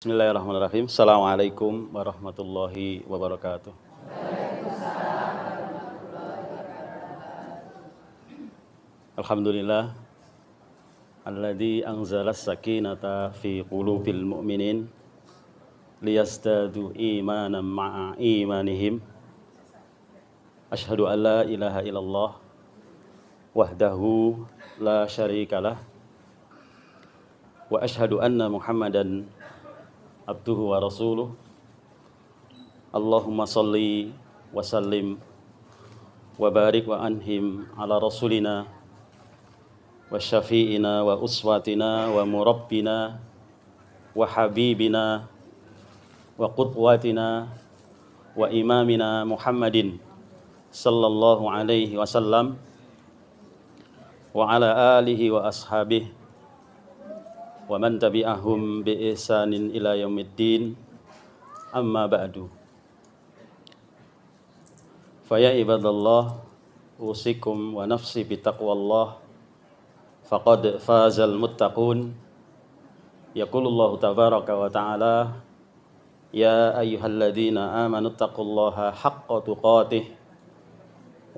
Bismillahirrahmanirrahim. Assalamualaikum warahmatullahi wabarakatuh. Alhamdulillah alladzi anzala as-sakinata fi qulubil mu'minin liyazdadu imanan ma'a imanihim. Asyhadu an la ilaha illallah wahdahu la syarikalah wa asyhadu anna Muhammadan abduhu wa rasuluh. Allahumma salli wa sallim wa barik wa anhim ala rasulina wa syafi'ina wa uswatina wa murabbina wa habibina wa qudwatina wa imamina Muhammadin sallallahu alaihi wasallam wa ala alihi wa ashabihi wa man tabi'ahum bi ihsanin ila yaumiddin, amma ba'du. Faya ibadallah, usikum wa nafsi bitaqwallah, faqad fazal muttaqun. Yaqulullahu tabaraka wa ta'ala, ya ayyuhalladzina amanu taqullaha haqqa tuqatih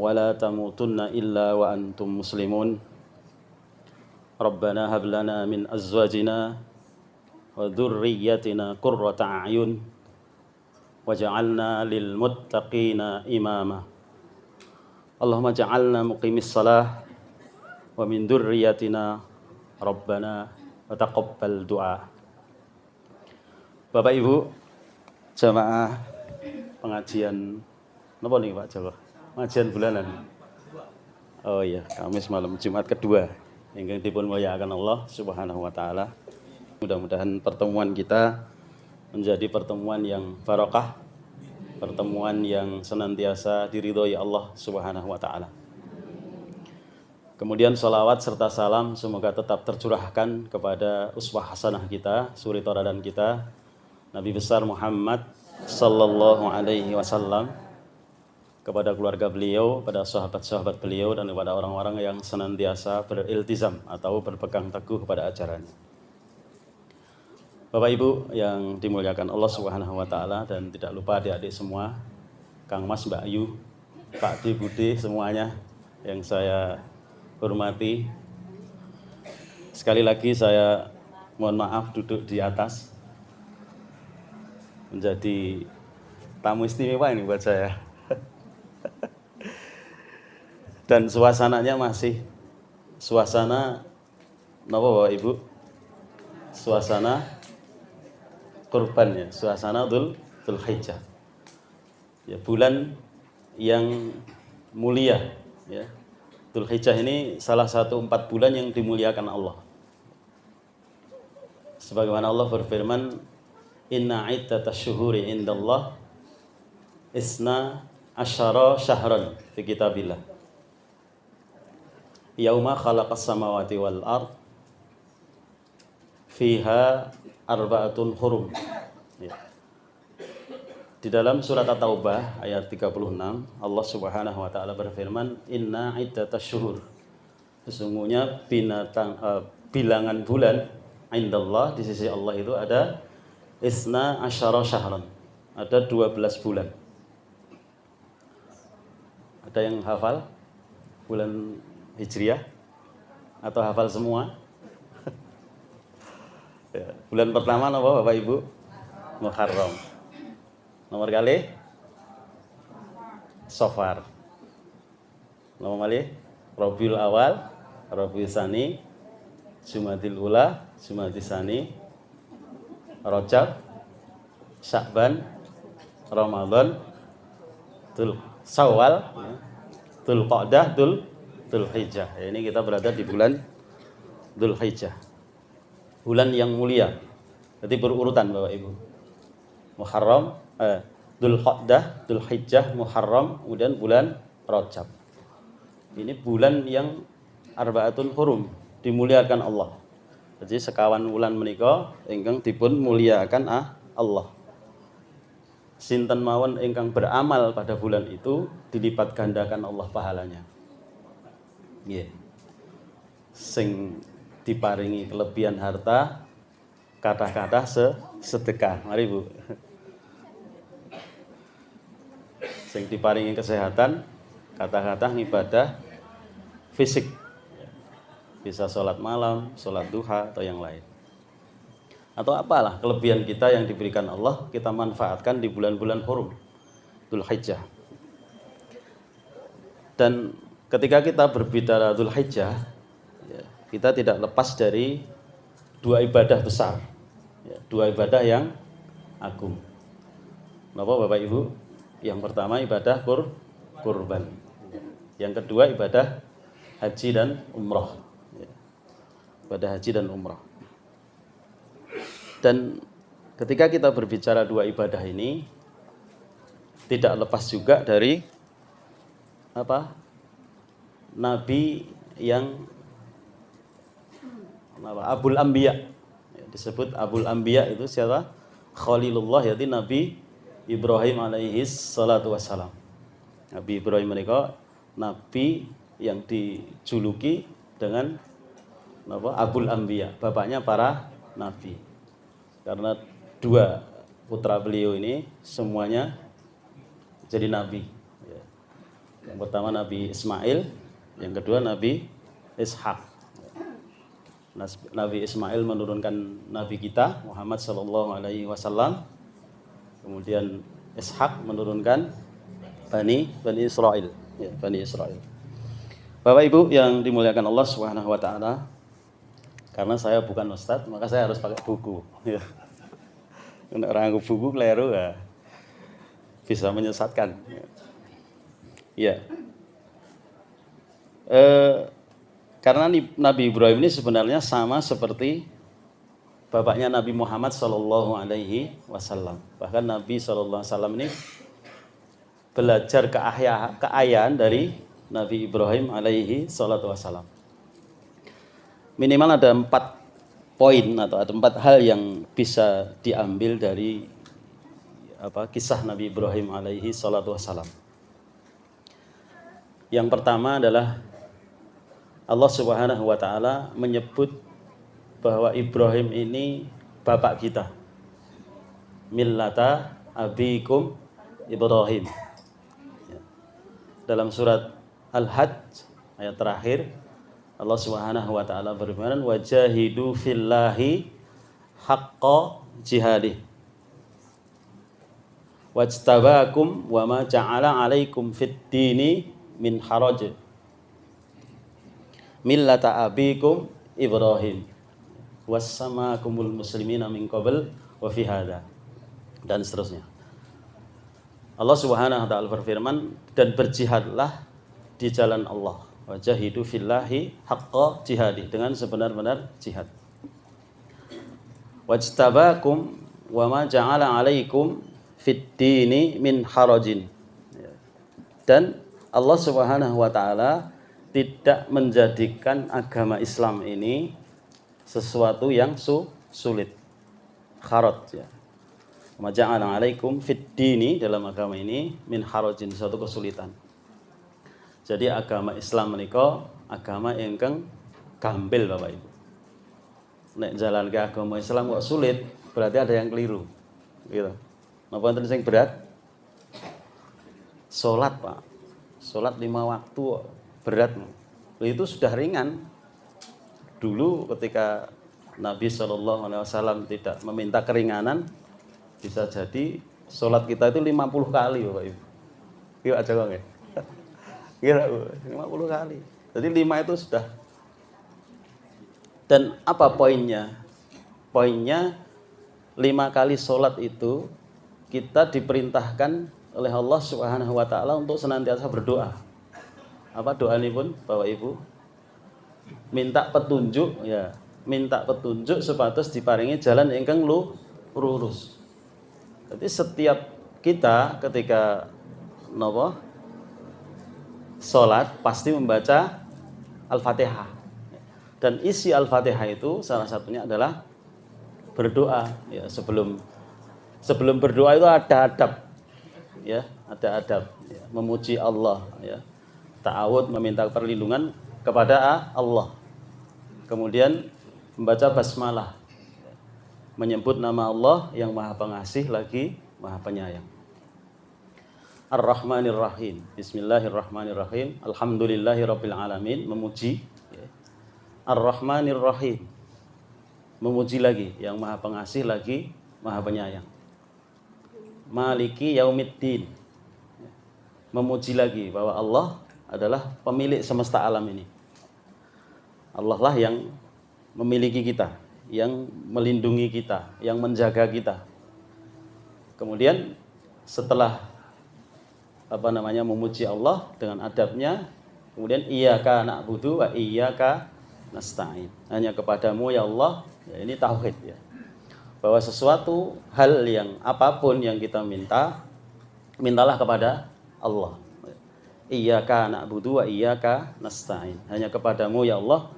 wa la tamutunna illa wa antum muslimun. Rabbana hab lana min azwajina wa dhurriyyatina qurrata a'yun waj'alna lil muttaqina imama. Allahumma ja'alna muqimis salah wa min dhurriyyatina rabbana wa taqabbal du'a. Bapak Ibu jamaah pengajian napa nih Pak Jawa? Pengajian bulanan. Oh iya, Kamis malam Jumat kedua ingkang dipun mulyakaken Allah Subhanahu wa taala. Mudah-mudahan pertemuan kita menjadi pertemuan yang barokah, pertemuan yang senantiasa diridhoi Allah Subhanahu wa taala. Kemudian salawat serta salam semoga tetap tercurahkan kepada uswah hasanah kita, suri tauladan kita, Nabi besar Muhammad sallallahu alaihi wasallam, kepada keluarga beliau, pada sahabat-sahabat beliau, dan kepada orang-orang yang senantiasa beriltizam atau berpegang teguh kepada ajarannya. Bapak Ibu yang dimuliakan Allah Subhanahu wa taala, dan tidak lupa adik-adik semua, Kang Mas, Mbak Ayu, Pak D, Bude, semuanya yang saya hormati. Sekali lagi saya mohon maaf duduk di atas, menjadi tamu istimewa ini buat saya. Dan suasananya masih suasana napa Bapak Ibu? Suasana kurban ya, suasana Dzulhijjah. Ya, bulan yang mulia ya. Dzulhijjah ini salah satu 4 bulan yang dimuliakan Allah. Sebagaimana Allah berfirman, "Inna iddatash syuhuri indallah isna asyara syahran fi kitabillah. Yauma khalaqas samawati wal ard fiha arba'atun hurum." Ya. Di dalam surat At-Taubah ayat 36, Allah Subhanahu wa taala berfirman, "Inna iddatash syuhur." Sesungguhnya bilangan bulan indallah, di sisi Allah itu ada isna asyara syahran. Ada 12 bulan. Ada yang hafal bulan Hijriah atau hafal semua? Ya, bulan pertama apa Bapak Ibu? Muharram. Nomor kali? Safar. Nomor kali? Rabiul Awal, Rabiul Tsani, Jumadil Ula, Jumadil Tsani, Rajab, Sya'ban, Ramadan, Syawal, Dzulqa'dah, Dzulhijjah. Ini kita berada di bulan Dzulhijjah, bulan yang mulia. Jadi berurutan Bapak Ibu. Muharram, Dzulqa'dah, Dzulhijjah, Muharram, kemudian bulan Rajab. Ini bulan yang arba'atun hurum, dimuliakan Allah. Jadi sekawan wulan menika ingkang dipun muliakan Allah. Sinten mawon ingkang beramal pada bulan itu dilipat gandakan Allah pahalanya. Nggih. Sing diparingi kelebihan harta kata-kata sedekah. Mari Bu. Sing diparingi kesehatan, kata-kata ibadah fisik. Bisa sholat malam, sholat duha, atau yang lain. Atau apalah kelebihan kita yang diberikan Allah, kita manfaatkan di bulan-bulan hurum, Dzulhijjah. Dan ketika kita berbicara Dzulhijjah, kita tidak lepas dari dua ibadah besar, dua ibadah yang agung. Kenapa Bapak Ibu? Yang pertama ibadah kurban. Yang kedua ibadah haji dan umrah. Ibadah haji dan umrah. Dan ketika kita berbicara dua ibadah ini, tidak lepas juga dari Nabi yang Abul Anbiya. Disebut Abul Anbiya itu siapa? Khalilullah, yaitu Nabi Ibrahim alaihi salatu wassalam. Nabi Ibrahim mereka nabi yang dijuluki dengan Abul Anbiya, bapaknya para nabi. Karena dua putra beliau ini semuanya jadi nabi. Yang pertama Nabi Ismail, yang kedua Nabi Ishak. Nabi Ismail menurunkan nabi kita Muhammad sallallahu alaihi wasallam. Kemudian Ishak menurunkan Bani Israel, Bani Israel. Bapak Ibu yang dimuliakan Allah Subhanahu wa taala, karena saya bukan ustadz, maka saya harus pakai buku. Untuk orang buku keliru ya, bisa menyesatkan. Ya. Karena Nabi Ibrahim ini sebenarnya sama seperti bapaknya Nabi Muhammad sallallahu alaihi wasallam. Bahkan Nabi sallallahu alaihi wasallam ini belajar keayaan dari Nabi Ibrahim alaihi salatu wasallam. Minimal ada 4 poin atau ada 4 hal yang bisa diambil dari kisah Nabi Ibrahim alaihi salatu wasallam. Yang pertama adalah Allah Subhanahu wa taala menyebut bahwa Ibrahim ini bapak kita. Millata abikum Ibrahim. Dalam surat Al-Hajj ayat terakhir Allah Subhanahu wa taala berfirman wajahidu fillahi haqqa jihadih. Wajtabakum wa ma ja'ala 'alaikum fid dini min haraj. Millata abikum Ibrahim. Wassamakumul muslimina min qabl wa fi hadha, dan seterusnya. Allah Subhanahu wa taala berfirman, dan berjihadlah di jalan Allah, wajahidu fillahi haqqa jihadi, dengan sebenar-benar jihad. Wajtabakum wa ma ja'ala 'alaikum fid dini min harajin. Dan Allah Subhanahu wa taala tidak menjadikan agama Islam ini sesuatu yang sulit, kharaj ya. Maja'ala 'alaikum fid dini, dalam agama ini min harajin, suatu kesulitan. Jadi agama Islam menika agama ingkang gampil Bapak Ibu. Nek jalan ke agama Islam kok sulit, berarti ada yang keliru. Gitu. Napa wonten sing berat? Salat, Pak. Salat 5 waktu berat. Itu sudah ringan. Dulu ketika Nabi SAW tidak meminta keringanan, bisa jadi sholat kita itu 50 kali Bapak Ibu. Yuk aja kok ya. Kira 50 kali. Jadi 5 itu sudah. Dan apa poinnya? Poinnya 5 kali sholat itu kita diperintahkan oleh Allah Subhanahu wa taala untuk senantiasa berdoa. Apa doa ini pun Bapak Ibu? Minta petunjuk ya, minta petunjuk supados diparingi jalan ingkang lurus. Jadi setiap kita ketika salat pasti membaca Al-Fatihah. Dan isi Al-Fatihah itu salah satunya adalah berdoa ya. Sebelum berdoa itu ada adab ya, ada adab ya, memuji Allah ya. Ta'awud, meminta perlindungan kepada Allah. Kemudian membaca basmalah. menyebut nama Allah yang Maha Pengasih lagi Maha Penyayang. Ar-Rahmanir Rahim. Bismillahirrahmanirrahim. Alhamdulillahirabbil alamin, memuji. Ar-Rahmanir Rahim, memuji lagi yang Maha Pengasih lagi Maha Penyayang. Maliki Yaumiddin, memuji lagi bahwa Allah adalah pemilik semesta alam ini. Allah lah yang memiliki kita, yang melindungi kita, yang menjaga kita. Kemudian setelah memuji Allah dengan adabnya, kemudian iyyaka na'budu wa iyyaka nasta'in. Hanya kepadamu ya Allah, ya ini tauhid ya. Bahwa sesuatu hal yang apapun yang kita minta, mintalah kepada Allah. Iyyaka na'budu wa iyyaka nasta'in. Hanya kepadamu ya Allah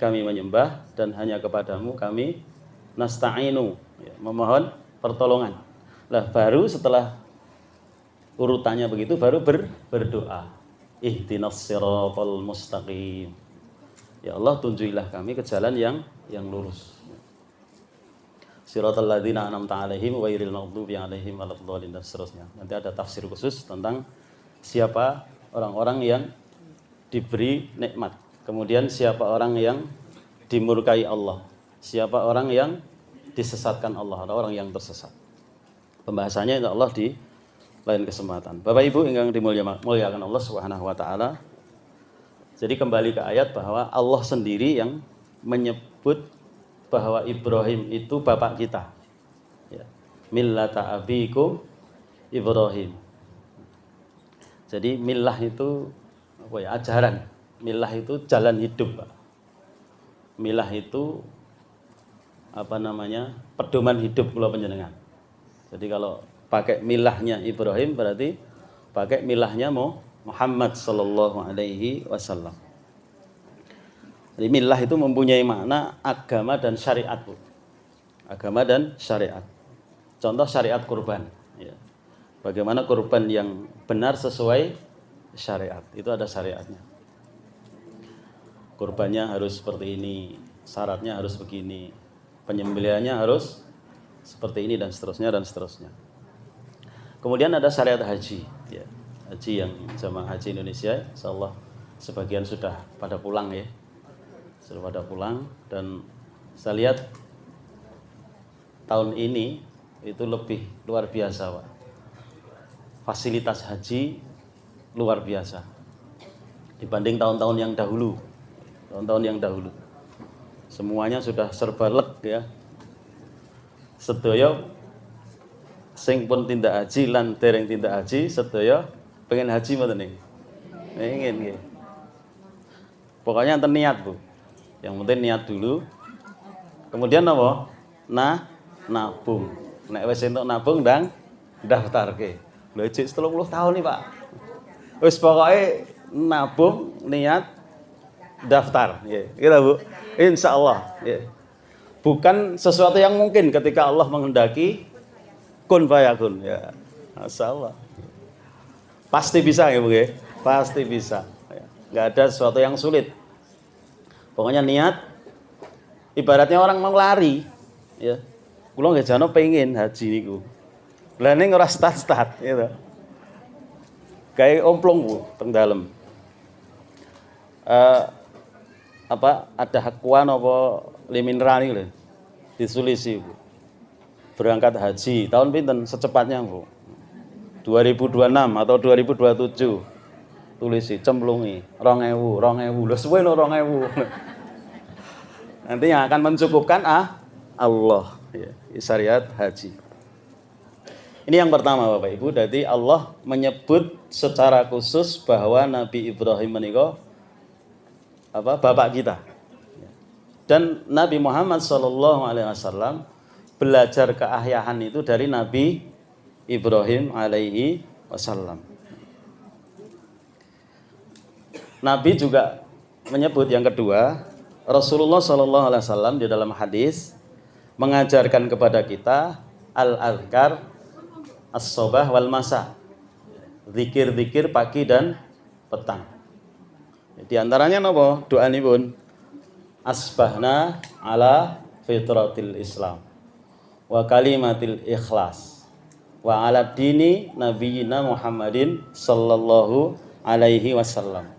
kami menyembah, dan hanya kepadamu kami nasta'inu, ya, memohon pertolongan. Lah baru setelah urutannya begitu baru berdoa. Ihdinas siratal mustaqim. Ya Allah, tunjukilah kami ke jalan yang lurus. Siratal ladzina an'amta 'alaihim ghairil maghdubi 'alaihim waladdallin, dan seterusnya. Nanti ada tafsir khusus tentang siapa orang-orang yang diberi nikmat. Kemudian siapa orang yang dimurkai Allah. Siapa orang yang disesatkan Allah, atau orang yang tersesat. Pembahasannya insya Allah di lain kesempatan. Bapak Ibu yang dimuliakan Allah Subhanahu wa taala. Jadi kembali ke ayat bahwa Allah sendiri yang menyebut bahwa Ibrahim itu bapak kita. Ya. Millata abikum Ibrahim. Jadi millah itu ajaran. Millah itu jalan hidup, Pak. Millah itu pedoman hidup kula panjenengan. Jadi kalau pakai milahnya Ibrahim berarti pakai milahnya Muhammad sallallahu alaihi wasallam. Jadi milah itu mempunyai makna agama dan syariat, Bu. Agama dan syariat. Contoh syariat kurban, ya. Bagaimana kurban yang benar sesuai syariat, itu ada syariatnya. Kurbannya harus seperti ini, syaratnya harus begini, penyembelihannya harus seperti ini, dan seterusnya dan seterusnya. Kemudian ada syariat haji, ya. Haji yang jamaah haji Indonesia, insyaallah sebagian sudah pada pulang ya, sudah pada pulang, dan saya lihat tahun ini itu lebih luar biasa, Pak. Fasilitas haji luar biasa dibanding tahun-tahun yang dahulu. Tahun-tahun yang dahulu semuanya sudah serba leg ya. Sedaya sing pun tindak haji lan dereng tindak haji sedaya pengen haji mboten nggih. Pengen nggih. Pokoknya enten niat, Bu. Yang penting niat dulu. Kemudian apa? Nabung. Nek wis entuk nabung ndang daftarke. Lho cek 30 tahun nih, Pak. Wis pokoke nabung, niat, daftar, ya. Gitu, Bu. Insyaallah, ya. Bukan sesuatu yang mungkin ketika Allah menghendaki kun fayakun, ya. Masyaallah. Pasti bisa ya, Bu, ya. Pasti bisa. Ya. Enggak ada sesuatu yang sulit. Pokoknya niat, ibaratnya orang mau lari, ya. Kula nggih jane pengen haji niku. Lah ning ora start-start, gitu. Kayak omplong, Bu, teng dalem. Ada hakuan apa limineral iki lho. Disulisi, Bu. Berangkat haji tahun pinten secepatnya, Bu? 2026 atau 2027. Tulisi, cemplungi 2000. Lho suwe lho 2000. Nanti yang akan mencukupkan Allah, ya, syariat haji. Ini yang pertama, Bapak Ibu. Jadi Allah menyebut secara khusus bahwa Nabi Ibrahim menika bapak kita. Dan Nabi Muhammad SAW belajar keahyahan itu dari Nabi Ibrahim alaihi wasallam. Nabi juga menyebut yang kedua, Rasulullah SAW di dalam hadis mengajarkan kepada kita al-azkar as-sobah wal masa, zikir-zikir pagi dan petang. Di antaranya napa? Doa nipun asbahna ala fitratil Islam. wa kalimatil ikhlas wa ala dini nabiyina Muhammadin sallallahu alaihi wasallam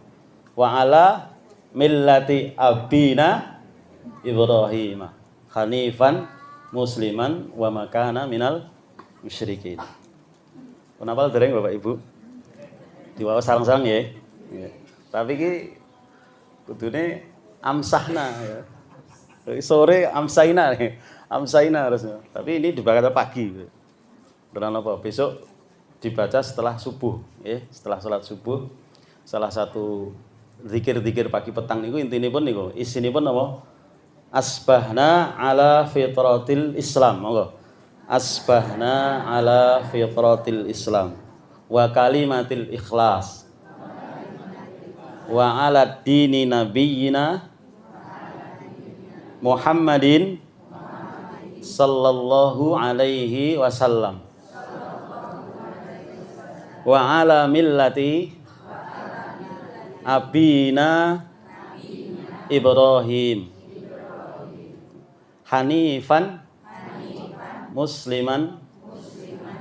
wa ala millati abina Ibrahim hanifan musliman wa makana minal musyrikin. Kenapa dereng Bapak Ibu? Diwawas sarang-sarang ya. Tapi ki kudune amsahna ya. Sore amsaina nih. Amsaina harusnya. Tapi ini dibaca pagi. Karena apa? Besok dibaca setelah subuh, ya. Setelah sholat subuh. Salah satu zikir-zikir pagi petang niku intinipun niku, isinipun apa? Asbahna ala fitratil Islam. Monggo. Asbahna ala fitratil Islam wa kalimatil ikhlas wa ala dini nabiyyina Muhammadin sallallahu alaihi wasallam wa ala millati abina Ibrahim hanifan musliman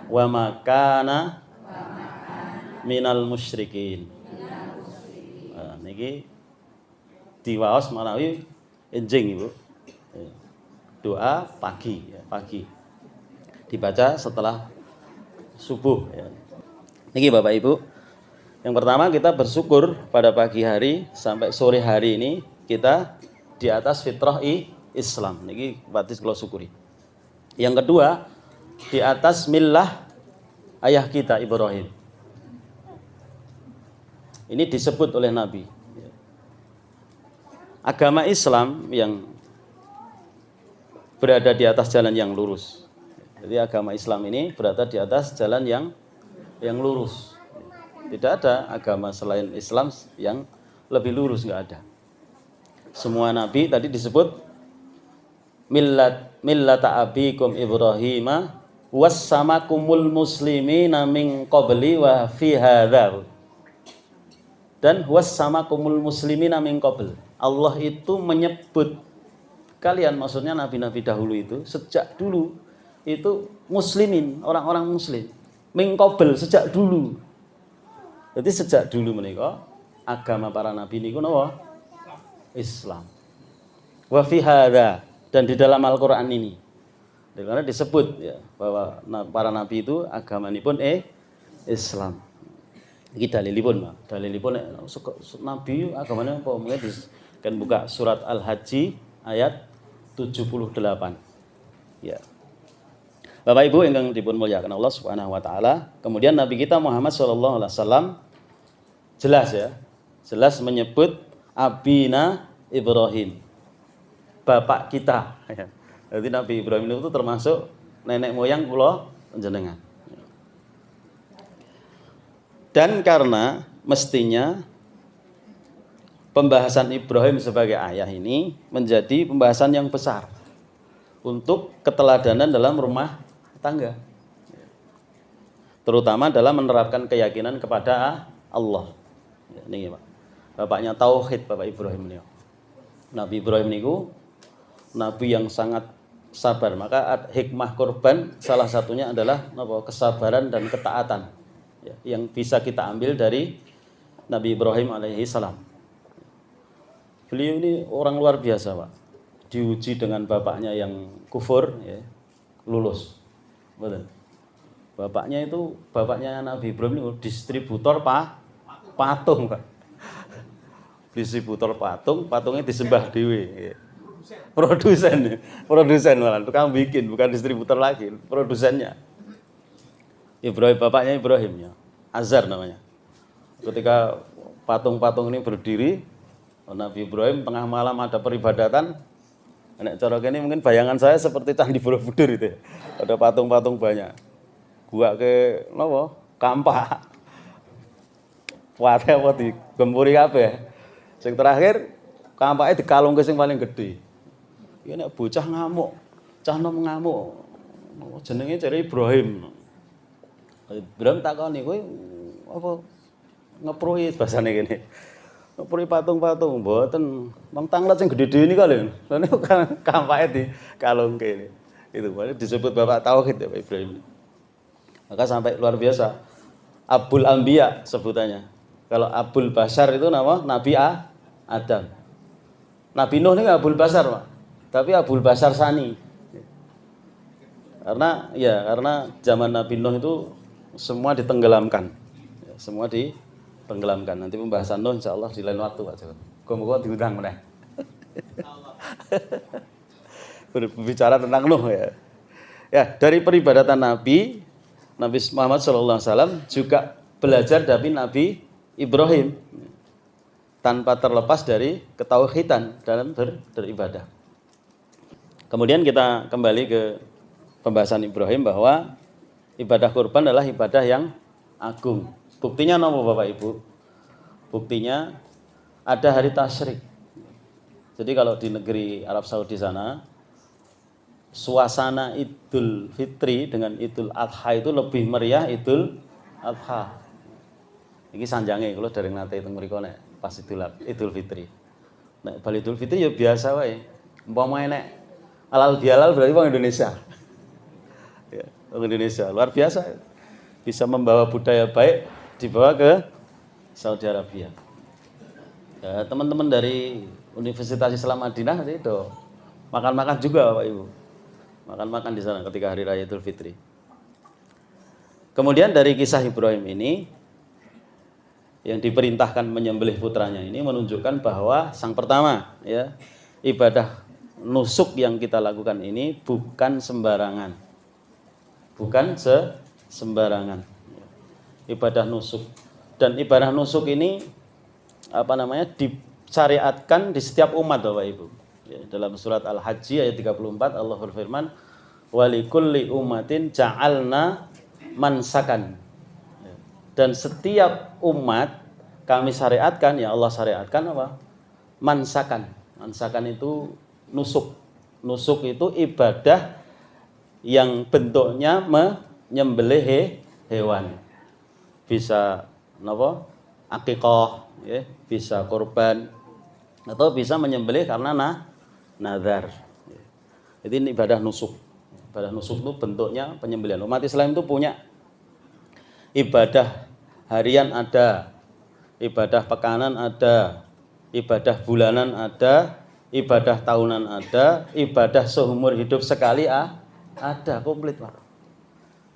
wa makana minal musyrikin. Nah, niki diwaos manawi enjing Ibu. Doa pagi ya, pagi. Dibaca setelah subuh ya. Niki Bapak Ibu. Yang pertama kita bersyukur pada pagi hari sampai sore hari ini kita di atas fitrah Islam. Niki batis kula syukuri. Yang kedua, di atas millah ayah kita Ibrahim. Ini disebut oleh Nabi. Agama Islam yang berada di atas jalan yang lurus. Jadi agama Islam ini berada di atas jalan yang lurus. Tidak ada agama selain Islam yang lebih lurus, nggak ada. Semua Nabi tadi disebut millata abikum Ibrahima wassamakumul muslimina min qabli wa fi hadza. Dan wassamakumul muslimina min qabl. Allah itu menyebut kalian, maksudnya nabi-nabi dahulu itu sejak dulu itu muslimin, orang-orang muslim. Min qabl, sejak dulu. Jadi sejak dulu menika agama para nabi niku napa? Islam. Wa fi hadza, dan di dalam Al-Qur'an ini. Karena disebut ya bahwa para nabi itu agamanipun Islam. Iki dalilipun, Pak. Dalilipun nabi agamane apa? Mungkin kan buka surat Al-Haji ayat 78. Ya. Bapak Ibu ingkang dipun mulyakaken Allah Subhanahu wa taala, kemudian Nabi kita Muhammad sallallahu alaihi wasallam jelas ya, jelas menyebut abina Ibrahim. Bapak kita. Jadi Nabi Ibrahim itu termasuk nenek moyang kula panjenengan. Dan karena mestinya pembahasan Ibrahim sebagai ayah ini menjadi pembahasan yang besar untuk keteladanan dalam rumah tangga, terutama dalam menerapkan keyakinan kepada Allah. Ini Pak, bapaknya tauhid Bapak Ibrahim ini. Nabi Ibrahim niku nabi yang sangat sabar, maka hikmah kurban salah satunya adalah kesabaran dan ketaatan ya, yang bisa kita ambil dari Nabi Ibrahim alaihi salam. Beliau ini orang luar biasa Pak, diuji dengan bapaknya yang kufur ya, lulus. Betul. Bapaknya Nabi Ibrahim itu distributor patung Pak. Distributor patung, patungnya disembah dewe. Produsen malah, tukang bikin, bukan distributor lagi, produsennya. Ibrahim, bapaknya Ibrahim ya, Azar namanya. Ketika patung-patung ini berdiri, Nabi Ibrahim tengah malam ada peribadatan. Nek cara kene mungkin bayangan saya seperti Candi Borobudur itu ya. Ada patung-patung banyak. Gua ke napa? Kampak. Wate apa digempuri kabeh. Sing terakhir kampake dikalungke sing paling gede. Iki nek bocah ngamuk, cah nom ngamuk. Jenenge jare Ibrahim. Ibrahim takoni kowe apa ngeprui bahasane kene. Ngeprui patung-patung mboten. Wong tanglet sing gedhe-gedhe niki lho. Lha niku kampake dikalungke. Itu disebut bapak tauhid ya Pak Ibrahim. Maka sampai luar biasa. Abul Anbiya sebutannya. Kalau Abul Basar itu nama Nabi Adam. Nabi Nuh ini Abul Basar, Pak. Tapi Abul Basar Sani. Karena zaman Nabi Nuh itu semua ditenggelamkan. Semua ditenggelamkan. Nanti pembahasan Nuh insyaallah di lain waktu, Pak. Moga-moga diundang meneh. Berbicara tentang Nuh ya. Ya, dari peribadatan Nabi Muhammad SAW juga belajar dari Nabi Ibrahim tanpa terlepas dari ketauhidan dalam beribadah. Kemudian kita kembali ke pembahasan Ibrahim bahwa ibadah kurban adalah ibadah yang agung. Buktinya apa Bapak Ibu? Buktinya ada hari tasyrik. Jadi kalau di negeri Arab Saudi sana, suasana Idul Fitri dengan Idul Adha itu lebih meriah Idul Adha. Iki sanjange kalau dereng nate teng mriku nek pas Idul Fitri. Nek bal Idul Fitri ya biasa wae. Umpama nek halal bihalal berarti wong Indonesia. Ya, wong Indonesia luar biasa. Bisa membawa budaya baik dibawa ke Saudi Arabia. Ya, teman-teman dari Universitas Islam Madinah itu makan-makan juga Bapak Ibu. Makan-makan di sana ketika hari raya Idul Fitri. Kemudian dari kisah Ibrahim ini yang diperintahkan menyembelih putranya ini menunjukkan bahwa sang pertama ya, ibadah nusuk yang kita lakukan ini bukan sembarangan. Bukan sembarangan. Ibadah nusuk. Dan ibadah nusuk ini disyariatkan di setiap umat Bapak Ibu. Ya, dalam surat Al-Hajj ayat 34 Allah berfirman walikulli ummatin ja'alna mansakan. Ya. Dan setiap umat kami syariatkan, ya Allah syariatkan apa? Mansakan. Mansakan itu nusuk. Nusuk itu ibadah yang bentuknya menyembelih hewan. Bisa akikah, ya, bisa kurban atau bisa menyembelih karena nazar. Jadi ini ibadah nusuk. Ibadah nusuk itu bentuknya penyembelihan. Umat Islam itu punya ibadah harian ada, ibadah pekanan ada, ibadah bulanan ada, ibadah tahunan ada, ibadah seumur hidup sekali ada, komplit Pak.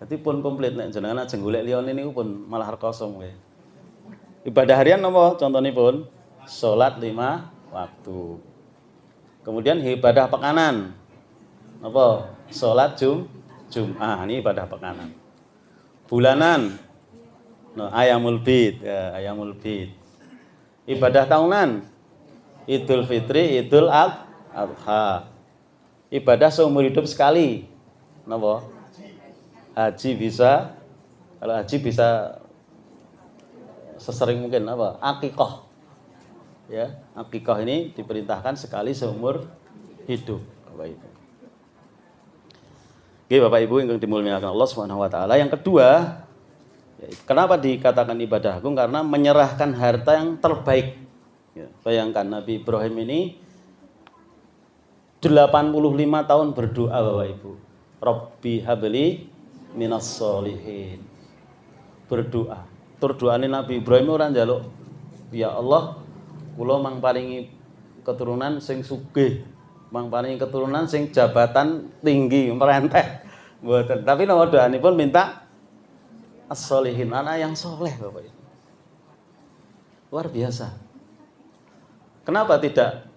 Jadi pun komplit nek jenengan ajeng golek liyane niku pun malah kosong kowe. Ibadah harian apa? Contohnya pun salat 5 waktu. Kemudian ibadah pekanan. Apa? Salat Jum'ah, ini ibadah pekanan. Bulanan. Ayamul Bid, ya, Ayamul Bid. Ibadah tahunan. Idul Fitri, Idul Adha. Ibadah seumur hidup sekali. Napa? Haji bisa, kalau haji bisa sesering mungkin apa? Akikah. Ya, akikah ini diperintahkan sekali seumur hidup, Bapak Ibu. Oke, Bapak Ibu yang dimuliakan Allah Subhanahu wa taala. Yang kedua, kenapa dikatakan ibadah agung? Karena menyerahkan harta yang terbaik. Ya, bayangkan Nabi Ibrahim ini 85 tahun berdoa Bapak Ibu. Rabbi habli minas sholihin. Berdoa. Tur doane Nabi Ibrahim ora njaluk, ya Allah, kula mang paringi keturunan sing sugih, mang paringi keturunan sing jabatan tinggi, merenteh. Mboten. Tapi nomor doanipun minta as-sholihin, anak yang soleh Bapak Ibu. Luar biasa. Kenapa tidak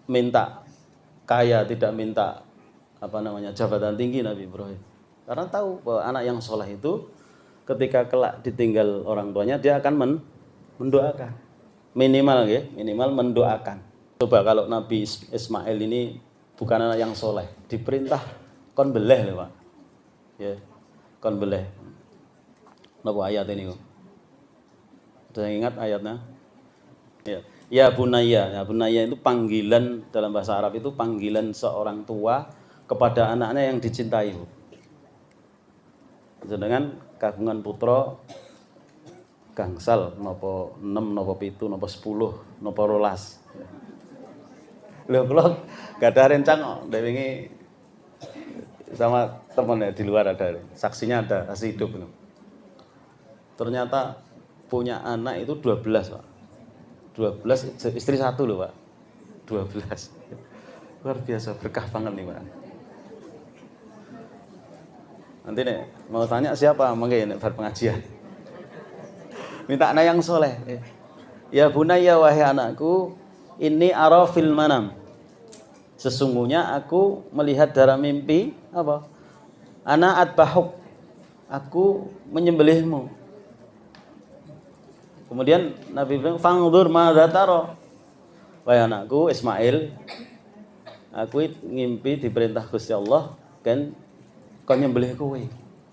minta kaya, tidak minta jabatan tinggi Nabi Ibrahim? Karena tahu bahwa anak yang soleh itu ketika kelak ditinggal orang tuanya dia akan mendoakan. Minimal mendoakan. Coba kalau Nabi Ismail ini bukan anak yang soleh, diperintah kon beleh lho Pak. Ya, kon beleh. Napa ayat ini? Sudah ingat ayatnya? Ya. Ya bunaya. Ya bunaya itu panggilan dalam bahasa Arab, itu panggilan seorang tua kepada anaknya yang dicintai. Jenengan kagungan putra gangsal napa 6 napa 7 napa 10 napa 12. Lho kula gadah rencang kok wingi sama temennya di luar ada, saksinya ada, saksi hidup. Ternyata punya anak itu 12 Pak. 12, istri satu loh Pak. 12. Luar biasa, berkah banget nih Pak. Nanti nih mau tanya siapa mungkin bar pengajian. Minta anak yang soleh. Ya bunayya wahai anakku, ini ara fil manam. Sesungguhnya aku melihat dalam mimpi apa? Ana atbahuk. Aku menyembelihmu. Kemudian Nabi bilang, "Fangdur madza tara?" Wahai anakku Ismail, aku ngimpi diperintah Gusti Allah kan kau nyembelih kowe.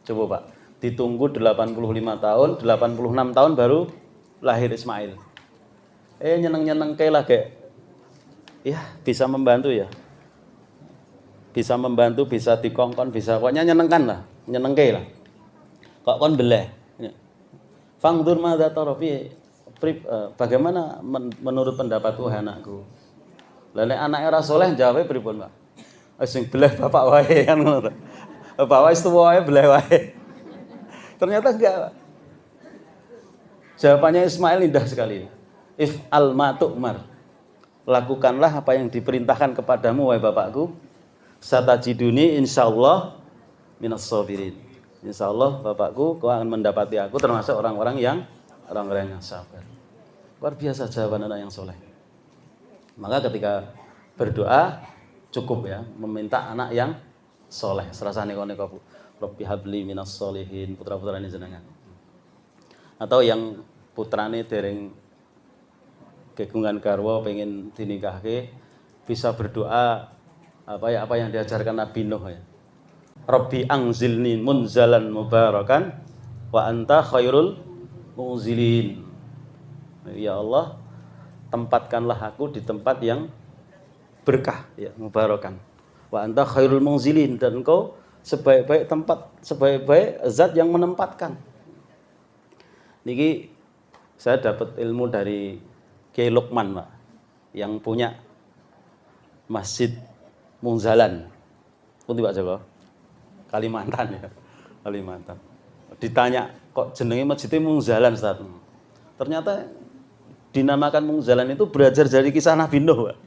Coba Pak, ditunggu 85 tahun, 86 tahun baru lahir Ismail. Nyeneng-nyeneng kayak lagi. Ya, bisa membantu ya. Bisa membantu, bisa dikongkon, bisa pokoknya nyenengkan lah, nyenengke lah. Kok kon beleh. Fangdur madza tara bagaimana menurut pendapatku anakku? Lah nek anake ora saleh jawabe pripun, Pak? Sing beleh bapak wae kan ngono. Bapak wae tuwa wae beleh wae. Ternyata enggak, Pak. Jawabannya Ismail indah sekali. If al ma tu'mar. Lakukanlah apa yang diperintahkan kepadamu wahai bapakku. Satajiduni insyaallah minas sabirin. Insyaallah bapakku kau akan mendapati aku termasuk orang-orang yang sabar. Luar biasa jawaban anak yang soleh. Maka ketika berdoa cukup ya meminta anak yang soleh. Serasane kene kok Rabbi habli minas solihin, putra-putrane jenengan. Atau yang putrane dereng kegungan garwa pengen dinikahke bisa berdoa apa yang diajarkan Nabi Nuh ya. Rabbi anzilni munzalan mubarakan wa anta khairul munzilin. Ya Allah, tempatkanlah aku di tempat yang berkah ya, mubarakan. Wa anta khairul munzilin, dan engkau sebaik-baik tempat, sebaik-baik zat yang menempatkan. Niki saya dapat ilmu dari Kiai Lukman, Pak, yang punya Masjid Munzalan. Pundi Pak Joko? Kalimantan ya. Kalimantan. Ditanya, kok jenenge masjidnya Munzalan, Ustaz? Ternyata dinamakan Munzalan itu belajar dari kisah Nabi Nuh, Pak.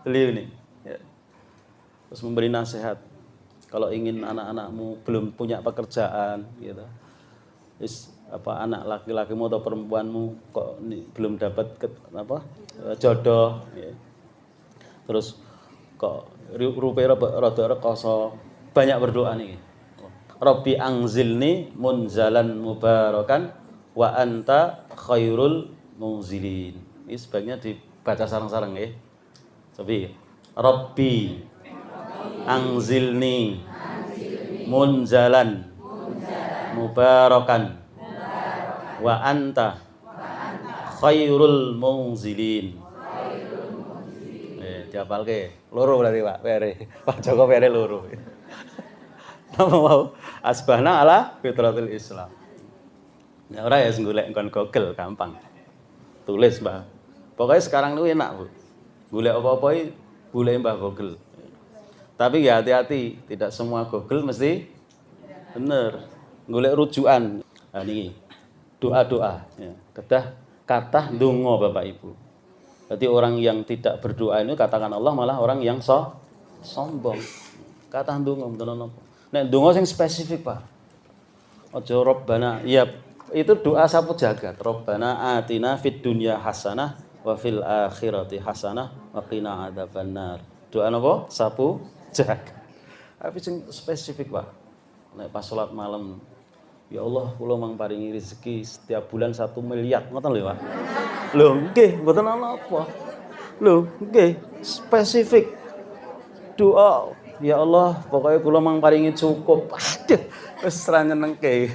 Beliau ini. Ya. Terus memberi nasihat. Kalau ingin anak-anakmu belum punya pekerjaan, gitu. Anak laki-lakimu atau perempuanmu kok belum dapat jodoh, ya. Terus kok rupiah rada rekoso, banyak berdoa nih. Rabbi anzilni munzalan mubarakan wa anta khairul munzilin. Ini sebaiknya dibaca sareng-sareng ya. Tapi Rabbi anzilni munzalan mubarakan wa anta khairul munzilin. Diapalke loro berarti Pak Pere. Pak Joko Pere loro. Napa mau asbahna ala fitratul Islam. Ya ora ya golek nggon Google gampang. Tulis, Mbak. Pokoknya sekarang itu enak, Bu. Golek apa-apa iki golek Mbah Google. Tapi ya hati-hati, tidak semua Google mesti bener. Golek rujukan. Nah niki doa-doa ya. Kata ndonga Bapak Ibu. Berarti orang yang tidak berdoa ini katakan Allah malah orang yang sombong. Kata ndonga mboten napa. Nek ndonga sing spesifik, Pak. Aja Rabbana, ya itu doa sapu jagat. Rabbana atina fid dunya hasanah wa fil akhirati hasanah wa qina adzabannar. Doa napa? Sapu jagat. Tapi sing spesifik, Pak. Nek pas salat malam, ya Allah, kula mangparingi rezeki setiap bulan 1 miliar. Ngoten lho, Pak. Lho, nggih, mboten ana apa. Lho, nggih, spesifik. Doa, ya Allah, pokoknya kula mangparingi cukup. Aduh, wis ra nyenengke.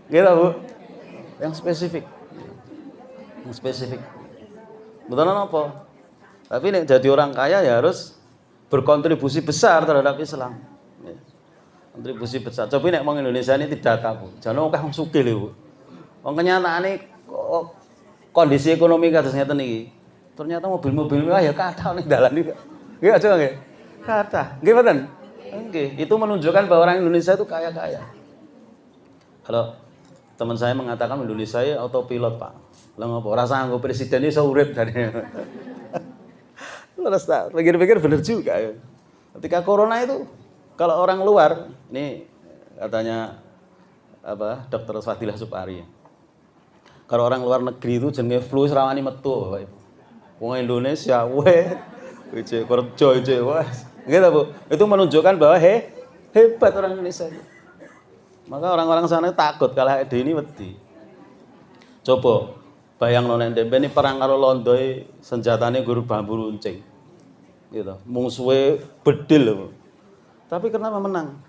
Nggih, Bu. Yang spesifik. Yang spesifik. Mboten ana apa. Tapi nek jadi orang kaya ya harus berkontribusi besar terhadap Islam. Kontribusi besar. Coba nek wong Indonesia ini tidak tahu. Jane akeh wong sugih lho, Bu. Wong kenyataane kondisi ekonomi kados ngeten iki. Ternyata mobil-mobil mewah ya kathah ning dalan iki. Nggih aja nggih. Kathah. Nggih mboten? Oke, itu menunjukkan bahwa orang Indonesia itu kaya-kaya. Kalau teman saya mengatakan Indonesia itu autopilot, Pak. Lah ngopo ora sanggup presiden iso urip dari. Terus tak pikir-pikir bener juga ya. Ketika corona itu kalau orang luar, ini katanya Dr. Fadilah Supari. Kalau orang luar negeri itu jenenge flu serawani metu, Bapak Ibu. Wong Indonesia kerja wes. Gitu, Bu. Itu menunjukkan bahwa hebat orang Indonesia itu. Maka orang-orang sana takut kalau ini wedi. Coba bayang nonton ini perang karo Londo senjatanya guru bambu runcing. Gitu. Musuhnya bedil, Bu. Tapi kenapa menang?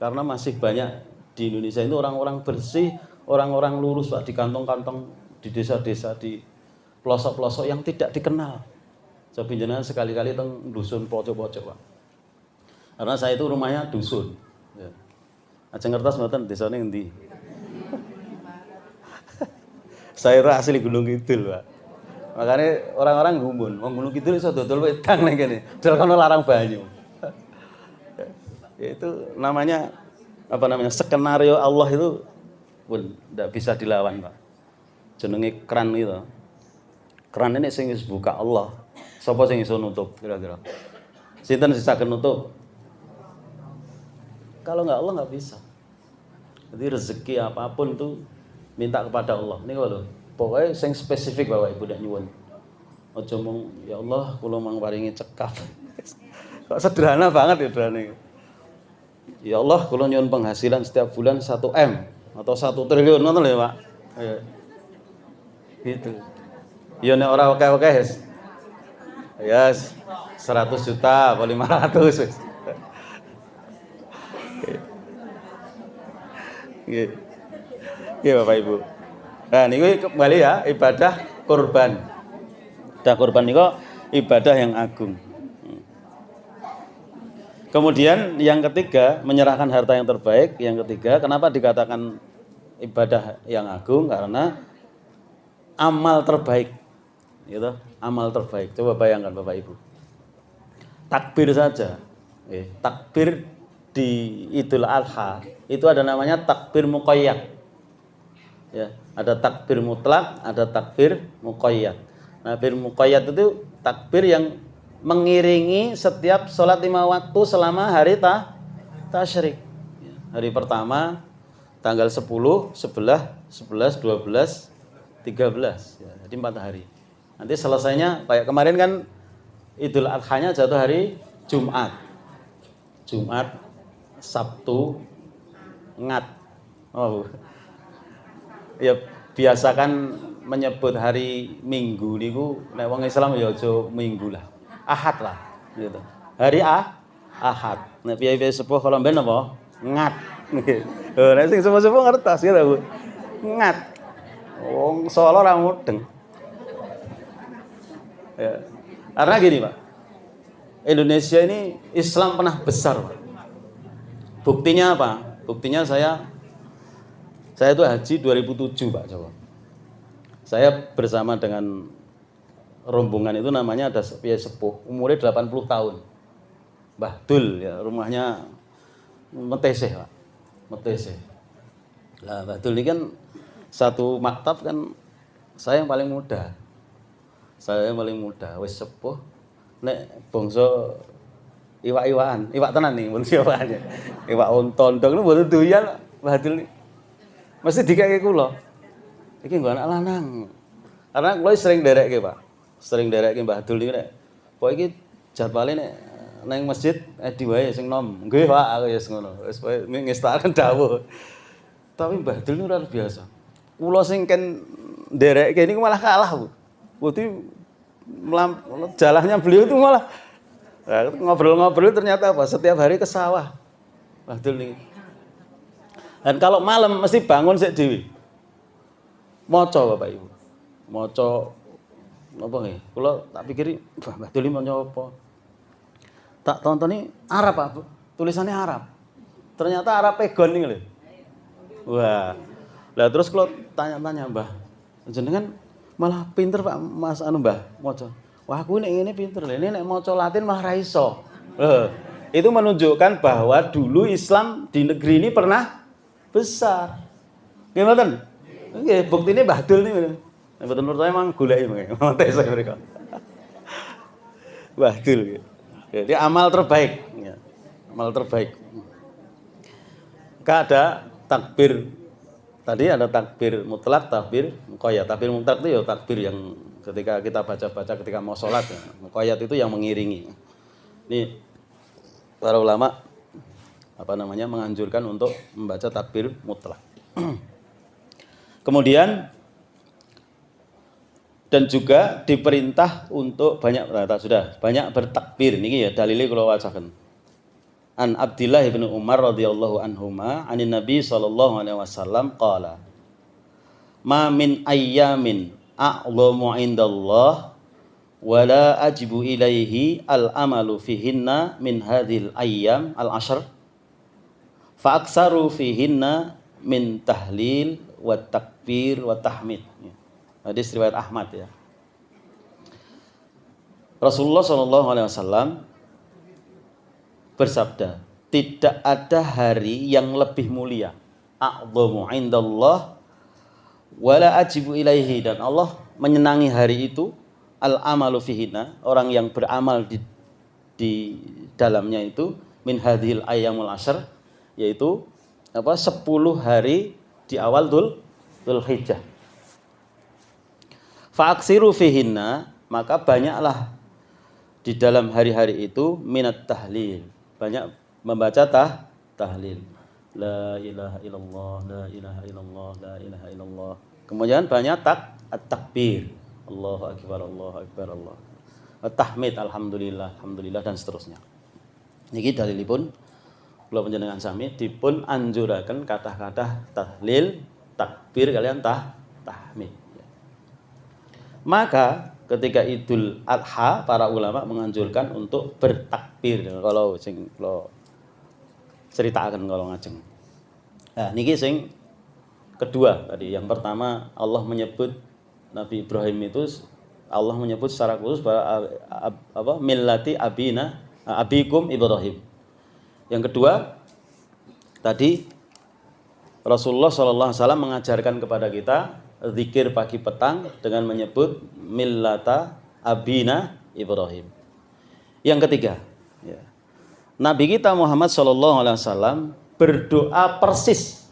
Karena masih banyak di Indonesia itu orang-orang bersih, orang-orang lurus, Pak, di kantong-kantong, di desa-desa, di pelosok-pelosok yang tidak dikenal. Coba jenengan sekali-kali teng dusun pojok-pojok, Pak. Karena saya itu rumahnya dusun. Ya. Ajeng ngertos mboten desane endi? Saya itu asli Gunung Kidul, Pak. Makanya orang-orang gumun, wong Gunung Kidul iso dodol wedang ning kene. Dol kono larang banyu. Ya itu namanya skenario Allah itu pun tidak bisa dilawan, Pak. Jenenge keran itu. Keran ini sing wis buka Allah. Sapa sing iso nutup kira-kira? Sinten sing saged nutup? Kalau enggak Allah enggak bisa. Jadi rezeki apapun itu minta kepada Allah. Ini lho. Pokoknya sing spesifik Bapak Ibu nek nyuwun. Aja mung ya Allah kula mang paringi cekap. Kok sederhana banget ya drane. Ya Allah kula nyuwun penghasilan setiap bulan 1 M atau 1 triliun ngono lho, Pak. Gitu. Ya nek ora akeh-akeh ya 100 juta atau 500 wis. Nggih Bapak Ibu. Nah niku kembali ya ibadah kurban. Ibadah kurban niku ibadah yang agung. Kemudian yang ketiga menyerahkan harta yang terbaik. Yang ketiga kenapa dikatakan ibadah yang agung? Karena amal terbaik. Gitu, amal terbaik. Coba bayangkan Bapak Ibu. Takbir saja. Takbir di Idul Adha itu ada namanya takbir muqayyad. Ya, ada takbir mutlak, ada takbir muqayyad. Takbir muqayyad itu takbir yang mengiringi setiap sholat 5 waktu selama hari tasyrik. Hari pertama tanggal 10, 11, 11, 12, 13. Ya, jadi 4 hari. Nanti selesainya kayak kemarin kan Idul Adha-nya jatuh hari Jumat. Jumat, Sabtu, Ngat. Oh. Ya biasakan menyebut hari Minggu niku nek wong Islam ya aja Minggu lah. Ahad lah gitu. Hari Ahad. Nek piye-piye sepuh kalau mben apa? Ngat. Nek sing sepuh-sepuh ngertos gitu, Bu. Ngat. Wong Solo ora mudeng. Ya. Karena gini, Pak. Indonesia ini Islam pernah besar, Pak. Buktinya apa? Buktinya saya itu haji 2007, Pak, coba. Saya bersama dengan rombongan itu namanya ada sepuh, umurnya 80 tahun. Mbah Dul ya, rumahnya Meteseh, Pak. Meteseh. Lah Mbah Dul ini kan satu maktab kan saya yang paling muda. Saya yang paling muda, wis sepuh. Nek bangsa iwak-iwakan, iwak tenan nih, mun siapane. Iwak ontondong niku mboten doyan Mbah Dul. Mesti dikeke kula. Iki nggo anak lanang. Karena kula sering nderekke, Pak. Sering nderekke Mbah Dul iki nek kok iki jadwale nek nang masjid edi wae sing nom. Nggih, Pak, aku ya ngono. Wis kowe ngestakaken dawuh. Tapi Mbah Dul niku luar biasa. Kula sing ken nderekke niku malah kalah, Bu. Berarti jalannya beliau itu malah ngobrol-ngobrol ternyata apa? Setiap hari ke sawah. Mbah Dul nih. Dan kalau malam mesti bangun sik dhewe. Maca Bapak Ibu. Maca apa nggih? Kula tak pikiri Mbah Dul maca apa? Tak tontoni Arab, Pak, Bu. Tulisannya Arab. Ternyata Arab pegon nih lho. Wah. Lah terus kula tanya-tanya, Mbah, jenengan malah pinter Pak Mas Mbah maca. Wah aku nek ngene pinter lho. Ini nek maca Latin mah ra iso. Itu menunjukkan bahwa dulu Islam di negeri ini pernah besar. Gimana? Oke, bukti ini Bahdul nih. Betul menurut saya emang gulai makanya. Saya mereka. Bahdul. Jadi amal terbaik. Ya. Amal terbaik. Maka ada takbir. Tadi ada takbir mutlak, takbir muqayyad. Takbir mutlak itu ya takbir yang ketika kita baca-baca ketika mau sholat. Ya. Muqayyad itu yang mengiringi. Ini para ulama menganjurkan untuk membaca takbir mutlak. Kemudian dan juga diperintah untuk banyak bertakbir. Niki ya dalile kula wacaken. An Abdillah bin Umar radhiyallahu anhuma anin Nabi sallallahu alaihi wasallam qala ma min ayyamin a'lamu indallah wala ajibu ilaihi al-amalu fihinna min hadhil ayyam al-ashr fa aksaru fihinna min tahlil wa takbir wa tahmid. Hadis riwayat Ahmad ya. Rasulullah sallallahu alaihi wasallam bersabda, tidak ada hari yang lebih mulia, a'dhamu indallah wala ajibu ilaihi, dan Allah menyenangi hari itu, al-amalu fihinna, orang yang beramal di dalamnya itu, min hadhil ayyamul ashr, yaitu 10 hari di awal Dzulhijjah. Fa'aksiru fihinna, maka banyaklah di dalam hari-hari itu minat tahlil, banyak membaca tahlil. La ilaha illallah, la ilaha illallah, la ilaha illallah. Kemudian banyak takbir. Allahu akbar, Allahu akbar, Allah. Tahmid, alhamdulillah, alhamdulillah, dan seterusnya. Niki dalilipun kula panjenengan sami dipun anjuraken kata-kata tahlil, takbir kalian tahmid. Maka ketika Idul Adha para ulama menganjurkan untuk bertakbir. Kalau sing kula ceritakan kalau ngajeng. Nah, niki sing kedua tadi. Yang pertama Allah menyebut Nabi Ibrahim itu, Allah menyebut secara khusus bahwa millati abikum Ibrahim. Yang kedua tadi Rasulullah SAW mengajarkan kepada kita zikir pagi petang dengan menyebut millata abina Ibrahim. Yang ketiga, ya, Nabi kita Muhammad SAW berdoa persis,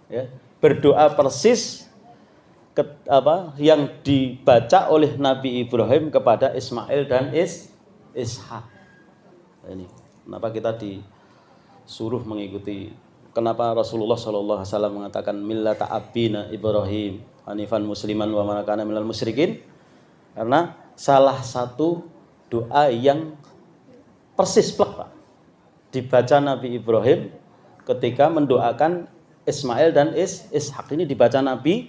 ya, berdoa persis yang dibaca oleh Nabi Ibrahim kepada Ismail dan Ishak. Ini kenapa kita disuruh mengikuti, kenapa Rasulullah SAW mengatakan millata abina Ibrahim hanifan musliman wa ma kana minal musyrikin, karena salah satu doa yang persis plek Pak dibaca Nabi Ibrahim ketika mendoakan Ismail dan Ishak. Ini dibaca Nabi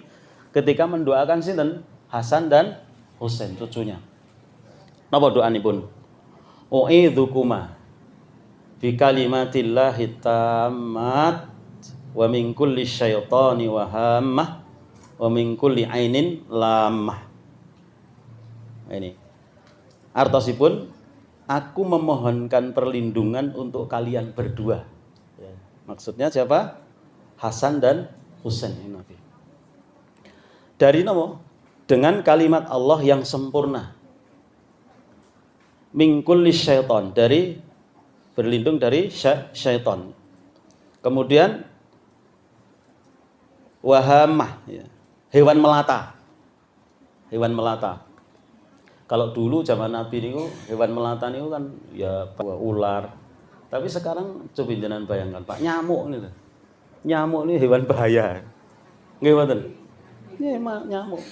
ketika mendoakan sinten Hasan dan Husain cucunya. Napa doanipun? U'idzukuma bi kalimatillahi tammat wa min kulli syaitani wa hammah wa min kulli ainin lamah. Ini artosipun, aku memohonkan perlindungan untuk kalian berdua. Ya. Maksudnya siapa? Hasan dan Husain ini Nabi. Dari nopo? Dengan kalimat Allah yang sempurna. Min kulli syaitan, dari berlindung dari syaitan. Kemudian wahamah, ya, hewan melata. Hewan melata. Kalau dulu zaman Nabi niku hewan melata niku kan ya ular. Tapi sekarang coba jenengan bayangkan Pak, nyamuk nih. Nyamuk ini hewan bahaya. Nggih mboten? Nggih, nyamuk.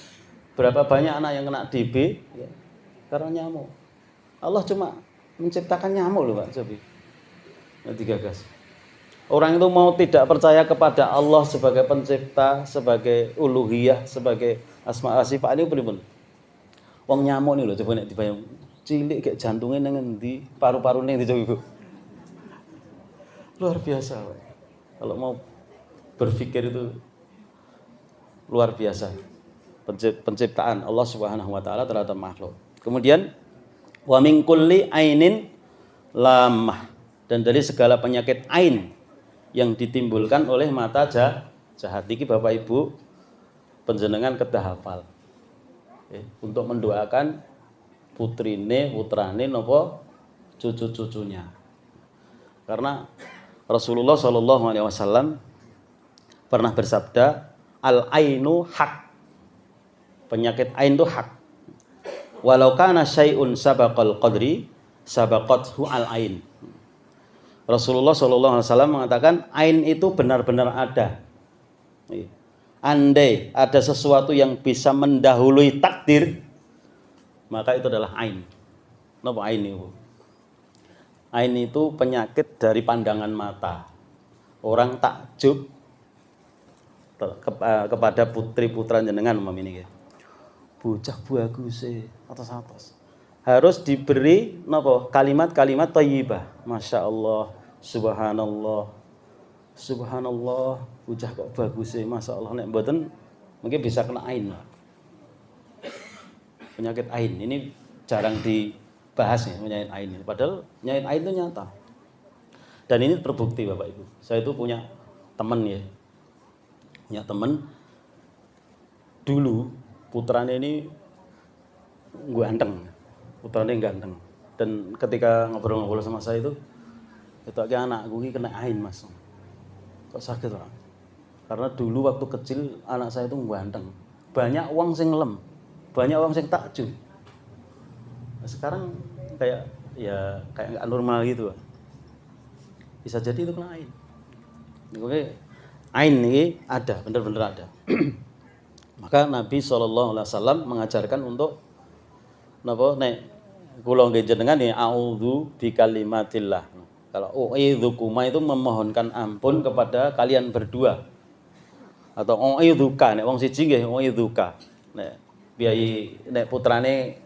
Berapa banyak anak yang kena DB ya, karena nyamuk. Allah cuma menciptakan nyamuk loh Pak, coba. Nanti gagas. Orang itu mau tidak percaya kepada Allah sebagai pencipta, sebagai uluhiyah, sebagai asma wa sifat ini pripun? Wong nyamuk nih loh, coba nek dibayang cilik kayak jantungnya nang endi, paru-parune ndi coba Ibu. Luar biasa Pak. Kalau mau berpikir itu luar biasa. Penciptaan Allah Subhanahu wa taala terhadap makhluk. Kemudian wa min kulli ainin lamah. dan dari segala penyakit ain yang ditimbulkan oleh mata jahat. Iki Bapak Ibu panjenengan kedah hafal. Untuk mendoakan putrane napa cucu-cucunya. Karena Rasulullah Shallallahu alaihi wasallam pernah bersabda, al-ainu hak. Penyakit ain itu hak. Walau kana syai'un sabaqal qadri sabaqathu al-ain. Rasulullah Shallallahu alaihi wasallam mengatakan ain itu benar-benar ada. Andai ada sesuatu yang bisa mendahului takdir, maka itu adalah ain. Napa ain itu? Ain itu penyakit dari pandangan mata. Orang takjub kepada putri-putra jenengan umpamine. Bocah bagus atas. Harus diberi napa? Kalimat-kalimat thayyibah. Masya Allah, subhanallah. Subhanallah, bocah kok bagus Masya Allah. Nek mboten mungkin bisa kena ain. Penyakit ain ini jarang dibahas ya, penyakit ain. Padahal penyakit ain itu nyata. Dan ini terbukti Bapak Ibu. Saya itu punya teman ya. Punya teman dulu putranya ini ganteng. Putranya ganteng. Dan ketika ngobrol-ngobrol sama saya itu anakku ini kena ain Mas. Kok sakit Pak? Karena dulu waktu kecil anak saya itu ganteng. Banyak uang sing lem. Banyak uang sing takjub. Nah, sekarang kayak enggak normal gitu Pak. Bisa jadi itu kena ain. Oke, ain ini ada, benar-benar ada. Maka Nabi SAW mengajarkan untuk napa nek kula nggih jenengan ya a'udzu bikalimatillah. Kalau u'idzukuma itu memohonkan ampun kepada kalian berdua. Atau u'idzuka nek wong siji nggih u'idzuka. Nek biayi nek putrane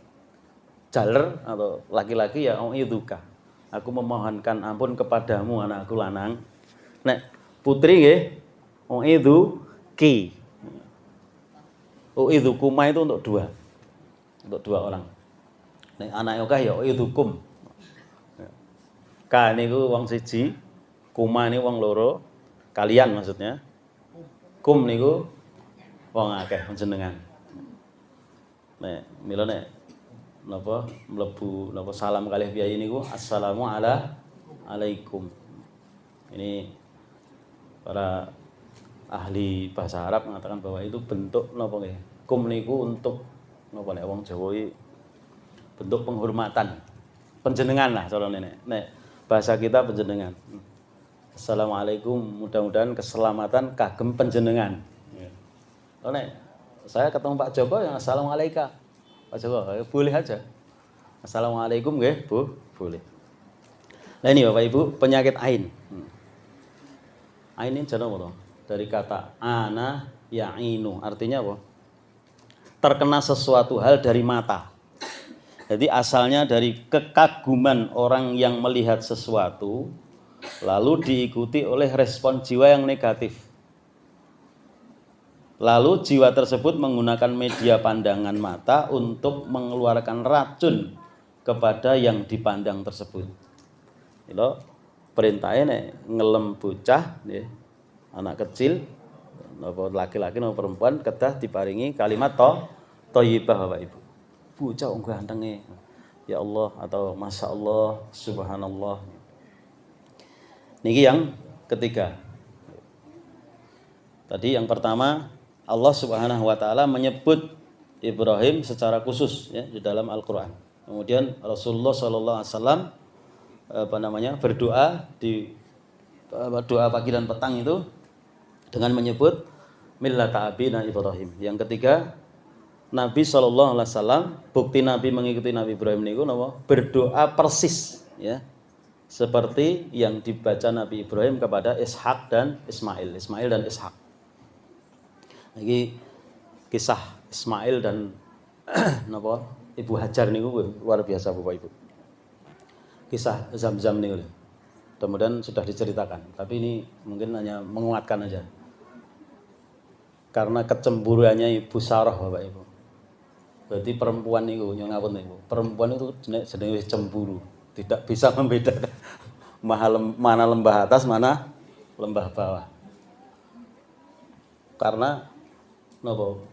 jaler atau laki-laki ya u'idzuka. Aku memohonkan ampun kepadamu anakku lanang. Nek putri nggih u'idzuki. U'idzukuma itu untuk dua. Untuk dua orang. Nek anak akeh ya u'idzukum. Ka niku wong siji, kuma niku wong loro, kalian maksudnya. Kum niku wong akeh panjenengan. Nek mila nek napa mlebu napa salam kalih piyai niku assalamu alaikum. Ini para ahli bahasa Arab mengatakan bahwa itu bentuk napa nggih? Kum niku untuk napa nek wong Jawa iki bentuk penghormatan. Panjenengan lah carane nek bahasa kita panjenengan. Assalamualaikum, mudah-mudahan keselamatan kagem panjenengan. Oh nek saya ketemu Pak Joko yang assalamualaikum. Pak Joko, boleh aja. Assalamualaikum nggih, Bu, boleh. Nah ini Bapak Ibu, penyakit ain. Ain ini jeneng apa? Dari kata ana ya'inu, artinya apa? Terkena sesuatu hal dari mata. Jadi asalnya dari kekaguman orang yang melihat sesuatu lalu diikuti oleh respon jiwa yang negatif. Lalu jiwa tersebut menggunakan media pandangan mata untuk mengeluarkan racun kepada yang dipandang tersebut. Itu perintahnya nek ngelem bocah nggih, anak kecil napa laki-laki napa perempuan kedah diparingi kalimat thayyibah Bapak Ibu. Bocah wong gantenge. Ya Allah atau Masya Allah, Subhanallah. Niki yang ketiga. Tadi yang pertama Allah Subhanahu wa taala menyebut Ibrahim secara khusus ya di dalam Al-Qur'an. Kemudian Rasulullah sallallahu alaihi wasallam berdoa di doa pagi dan petang itu dengan menyebut millata abina Ibrahim. Yang ketiga Nabi SAW, bukti Nabi mengikuti Nabi Ibrahim niku napa? Berdoa persis ya. Seperti yang dibaca Nabi Ibrahim kepada Ishak dan Ismail dan Ishak. Iki kisah Ismail dan napa? Ibu Hajar niku luar biasa Bapak Ibu. Kisah Zam-Zam niku. Mudah-mudahan sudah diceritakan, tapi ini mungkin hanya menguatkan aja. Karena kecemburuannya Ibu Sarah Bapak Ibu. Berarti perempuan itu, yang ngapun itu, perempuan itu jenenge cemburu, tidak bisa membedakan mana lembah atas, mana lembah bawah. Karena napa?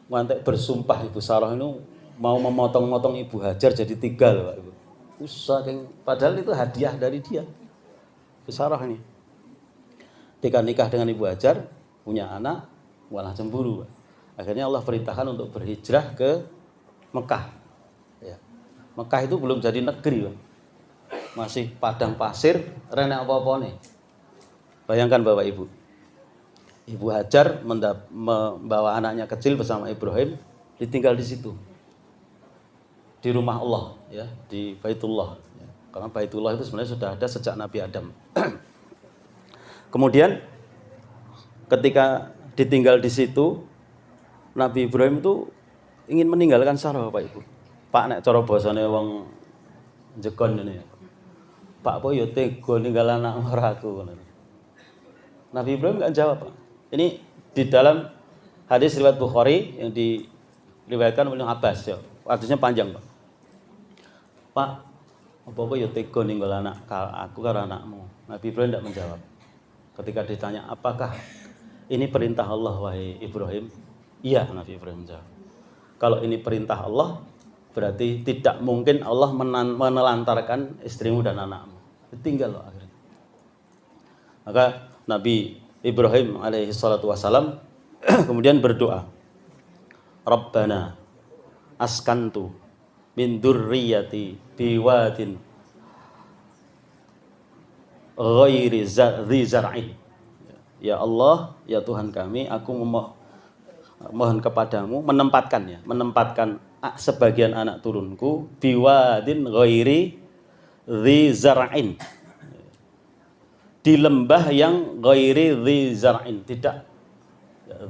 Ngantek bersumpah Ibu Sarah itu mau memotong-motong Ibu Hajar jadi 3 loh, Pak Ibu. Saking padahal itu hadiah dari dia. Ibu Sarah ini. Ketika nikah dengan Ibu Hajar, punya anak, malah cemburu, Pak. Akhirnya Allah perintahkan untuk berhijrah ke Mekah. Ya. Mekah itu belum jadi negeri, Pak. Masih padang pasir, renek apa-apa nih. Bayangkan Bapak Ibu. Ibu Hajar membawa anaknya kecil bersama Ibrahim, ditinggal di situ. Di rumah Allah, ya, di Baitullah. Ya. Karena Baitullah itu sebenarnya sudah ada sejak Nabi Adam. Kemudian ketika ditinggal di situ, Nabi Ibrahim itu ingin meninggalkan Sarah, Bapak Ibu. Pak nek cara basane wong jekon ini. Pak po yo tega ninggal anak maraku. Nabi Ibrahim enggak jawab, Pak. Ini di dalam hadis riwayat Bukhari yang diriwayatkan oleh Abbas, ya. Hadisnya panjang, Pak. Pak, apa yo tega ninggal anak aku karo anakmu. Nabi Ibrahim tidak menjawab. Ketika ditanya, apakah ini perintah Allah wahai Ibrahim? Iya, Nabi Ibrahim menjawab. Kalau ini perintah Allah, berarti tidak mungkin Allah menelantarkan istrimu dan anakmu. Ditinggal loh akhirnya. Maka Nabi Ibrahim alaihi salatu wassalam kemudian berdoa, Rabbana askantu min dzurriyyati biwadin ghairi dzi zar'in. Ya Allah, ya Tuhan kami, aku mohon kepadamu menempatkan sebagian anak turunku biwadin ghairi dzi zar'in, di lembah yang ghairi dzi zar'in. Tidak,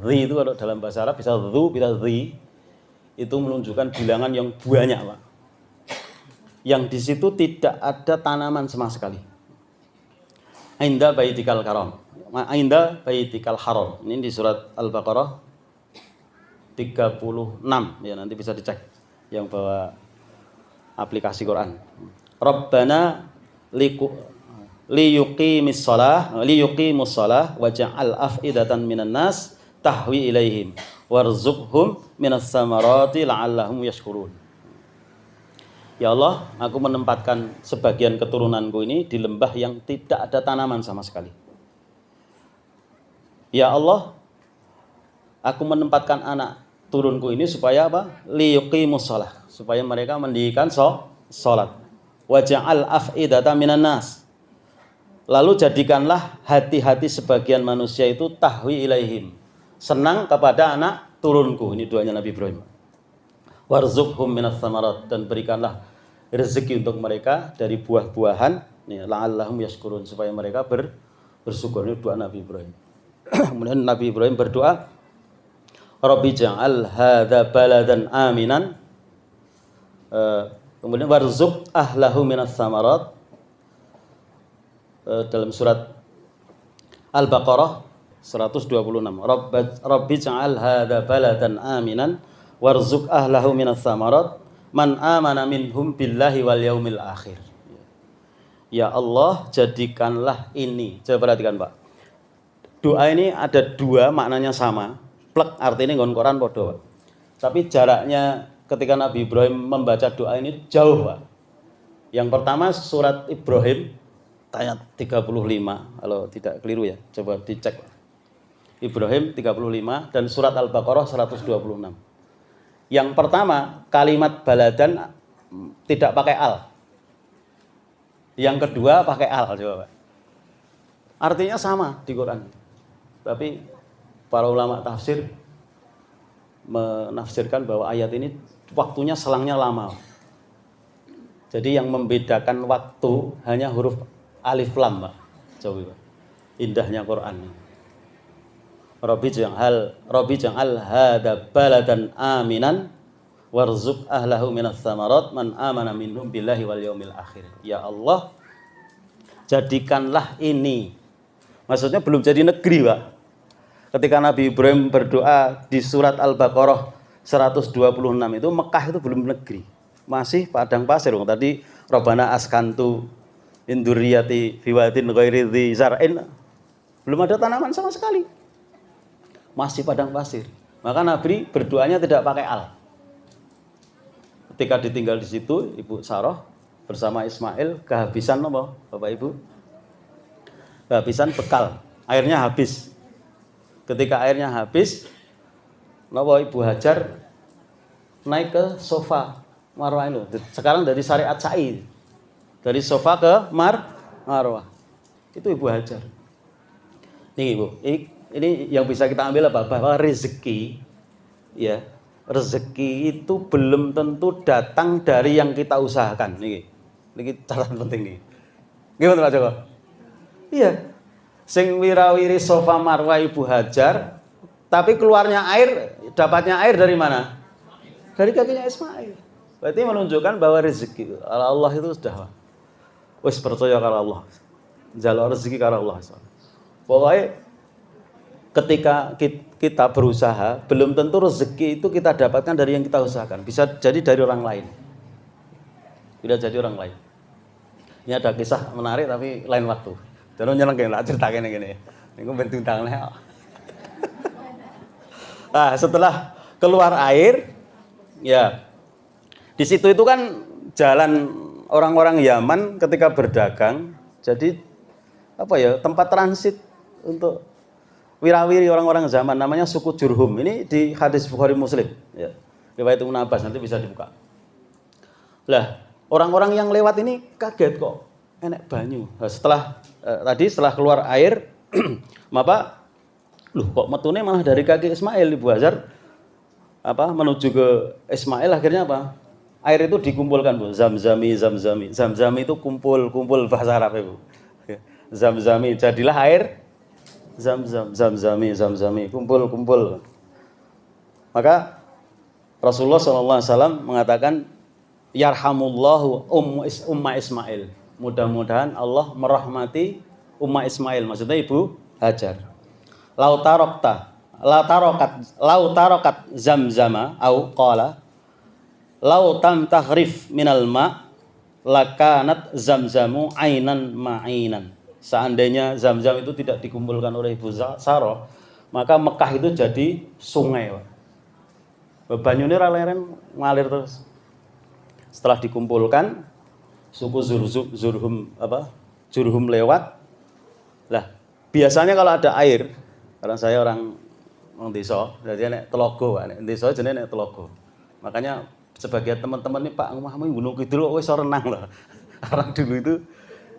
dzi itu kalau dalam bahasa Arab bisa dzu, bisa dzi, itu menunjukkan bilangan yang banyak, Pak. Yang di situ tidak ada tanaman sama sekali. Inda baitikal karam, inda baitikal haram. Ini di surat Al-Baqarah 36, ya, nanti bisa dicek yang bawa aplikasi Quran. Rabbana liyuqimus shalah waj'al af'idatan minan nas tahwi ilaihim warzuqhum minas samarati la'allahum yashkurun. Ya Allah, aku menempatkan sebagian keturunanku ini di lembah yang tidak ada tanaman sama sekali. Ya Allah, aku menempatkan anak turunku ini supaya apa? Liyuqimus shalah, supaya mereka mendirikan salat. Waj'al af'idatan minan nas. Lalu jadikanlah hati-hati sebagian manusia itu tahwi ilaihim, senang kepada anak turunku. Ini doanya Nabi Ibrahim. Warzuqhum minas samarat, dan berikanlah rezeki untuk mereka dari buah-buahan, la'allahum yashkurun, supaya mereka bersyukur. Ini doa Nabi Ibrahim. Kemudian Nabi Ibrahim berdoa, Rabbi ja'al hadza baladan aminan. Kemudian warzuq ahlahu minas samarat. Dalam surat Al-Baqarah 126. Rabbi ja'al hadza baladan aminan warzuq ahlahu minas samarat man amana minhum billahi wal yaumil akhir. Ya Allah, jadikanlah ini. Coba perhatikan, Pak. Doa ini ada dua, maknanya sama. Plek artinya nggon Quran padha, Pak. Tapi jaraknya ketika Nabi Ibrahim membaca doa ini jauh, Pak. Yang pertama surat Ibrahim ayat 35, kalau tidak keliru ya. Coba dicek. Ibrahim 35 dan surat Al-Baqarah 126. Yang pertama kalimat baladan tidak pakai al. Yang kedua pakai al, coba, Pak. Artinya sama di Quran. Tapi para ulama tafsir menafsirkan bahwa ayat ini waktunya selangnya lama. Jadi yang membedakan waktu hanya huruf alif lam, Pak. Coba, Pak. Indahnya Quran. Rabbi ja'al hadza baladan aminan warzuq ahlahu minas samarat man amana minhum billahi wal yaumil akhir. Ya Allah, jadikanlah ini. Maksudnya belum jadi negeri, Pak. Ketika Nabi Ibrahim berdoa di surat Al-Baqarah 126 itu, Mekah itu belum negeri. Masih padang pasir. Tadi Rabbana askantu Induriyati fiwatin ghairi dzi zar'in. Belum ada tanaman sama sekali. Masih padang pasir. Maka Nabi berdoanya tidak pakai al. Ketika ditinggal di situ, Ibu Sarah bersama Ismail kehabisan apa, Bapak Ibu? Kehabisan bekal. Airnya habis. Ketika airnya habis, napa Ibu Hajar naik ke sofa Marwah itu. Sekarang dari syariat sa'i. Dari sofa ke Marwah. Itu Ibu Hajar. Nih Ibu, ini yang bisa kita ambil apa? Bahwa rezeki, ya, rezeki itu belum tentu datang dari yang kita usahakan. Ini catatan penting nih. Gimana Pak Joko? Iya. Sing wirawiri sofa Marwah Ibu Hajar, tapi keluarnya air, dapatnya air dari mana? Dari kakinya Ismail. Berarti menunjukkan bahwa rezeki Allah itu sudah wis percaya karo Allah. Jalur rezeki karo Allah. Pokoknya ketika kita berusaha, belum tentu rezeki itu kita dapatkan dari yang kita usahakan. Bisa jadi dari orang lain. Bisa jadi orang lain. Ini ada kisah menarik tapi lain waktu. Dan nyeneng kene tak critake ngene. Niku ben tuntangne. Nah, setelah keluar air, ya. Di situ itu kan jalan orang-orang Yaman ketika berdagang. Jadi apa ya, tempat transit untuk wirawiri orang-orang zaman, namanya suku Jurhum. Ini di hadis Bukhari Muslim, ya. Riwayat Ibnu Abbas, nanti bisa dibuka. Lah, orang-orang yang lewat ini kaget kok enek banyu. Nah, setelah keluar air, maka loh kok metune malah dari kaki Ismail. Ibu Hajar menuju ke Ismail, akhirnya apa? Air itu dikumpulkan, Bu. Zamzami. Zamzami itu kumpul bahasa Arab, Ibu. Zamzami, jadilah air Zamzami, kumpul. Maka Rasulullah SAW mengatakan, yarhamullahu umma Ismail. Mudah-mudahan Allah merahmati umma Ismail. Maksudnya Ibu Hajar. Lau tarokat zamzama au qala lau tamtahrif minal ma lakanat zamzamu ainan ma'inan. Seandainya Zamzam itu tidak dikumpulkan oleh Ibu Sarah, maka Mekah itu jadi sungai. Banyune ra leren ngalir terus. Setelah dikumpulkan, suku Jurhum lewat. Lah, biasanya kalau ada air, karena saya orang desa, jadi nek telogo, nek desa jenenge nek telogo. Makanya sebagian teman-teman ini, Pak, ngomong Gunung Kidul wis renang loh. Orang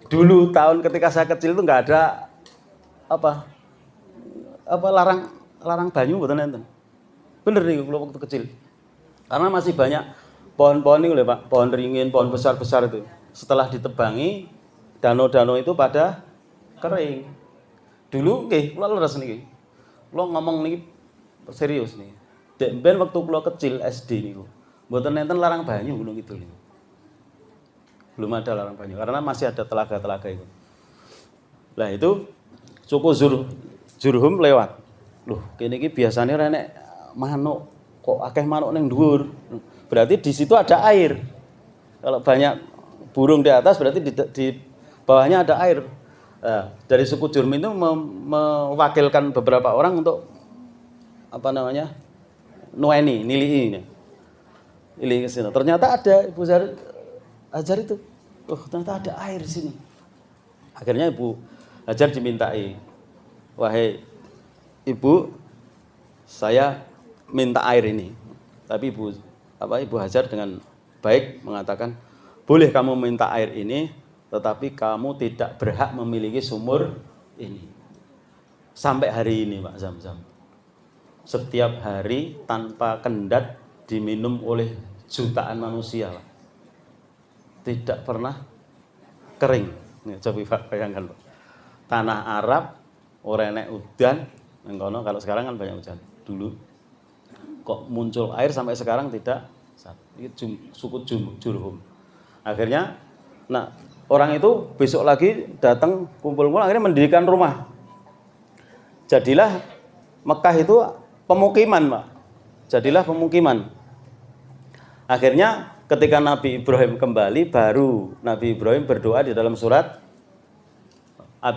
dulu tahun ketika saya kecil itu nggak ada larang banyu, betul enten. Bener nih kalau waktu kecil. Karena masih banyak pohon-pohon ini, Pak, pohon ringin, pohon besar-besar itu. Setelah ditebangi, danau-danau itu pada kering. Dulu nggih, kula leres niki. Kula ngomong niki serius nih. Dek ben waktu kula kecil SD niku, mboten enten larang banyu Gunung Kidul niku. Belum ada larang banyu karena masih ada telaga-telaga itu. Lah itu suku Jurhum lewat. Loh, kene iki biasane renek manuk, kok akeh manuk ning dhuwur. Berarti di situ ada air. Kalau banyak burung di atas berarti di bawahnya ada air. Nah, dari suku Jurhum itu mewakilkan beberapa orang untuk nueni, nilii ke sini. Ternyata ada Ibu Hajar itu. Oh, ternyata ada air di sini. Akhirnya Ibu Hajar dimintai, wahai Ibu, saya minta air ini. Tapi Ibu Hajar dengan baik mengatakan, boleh kamu minta air ini, tetapi kamu tidak berhak memiliki sumur ini. Sampai hari ini, Pak Zamzam. Setiap hari tanpa kendat diminum oleh jutaan manusia, Pak. Tidak pernah kering. Nih, coba bayangkan, Pak. Tanah Arab ora enek udan, ngono kalau sekarang kan banyak hujan. Dulu kok muncul air sampai sekarang tidak. Itu suku Jurhum. Akhirnya orang itu besok lagi datang kumpul-kumpul, akhirnya mendirikan rumah. Jadilah Mekah itu pemukiman, Pak. Jadilah pemukiman. Akhirnya ketika Nabi Ibrahim kembali, baru Nabi Ibrahim berdoa di dalam surat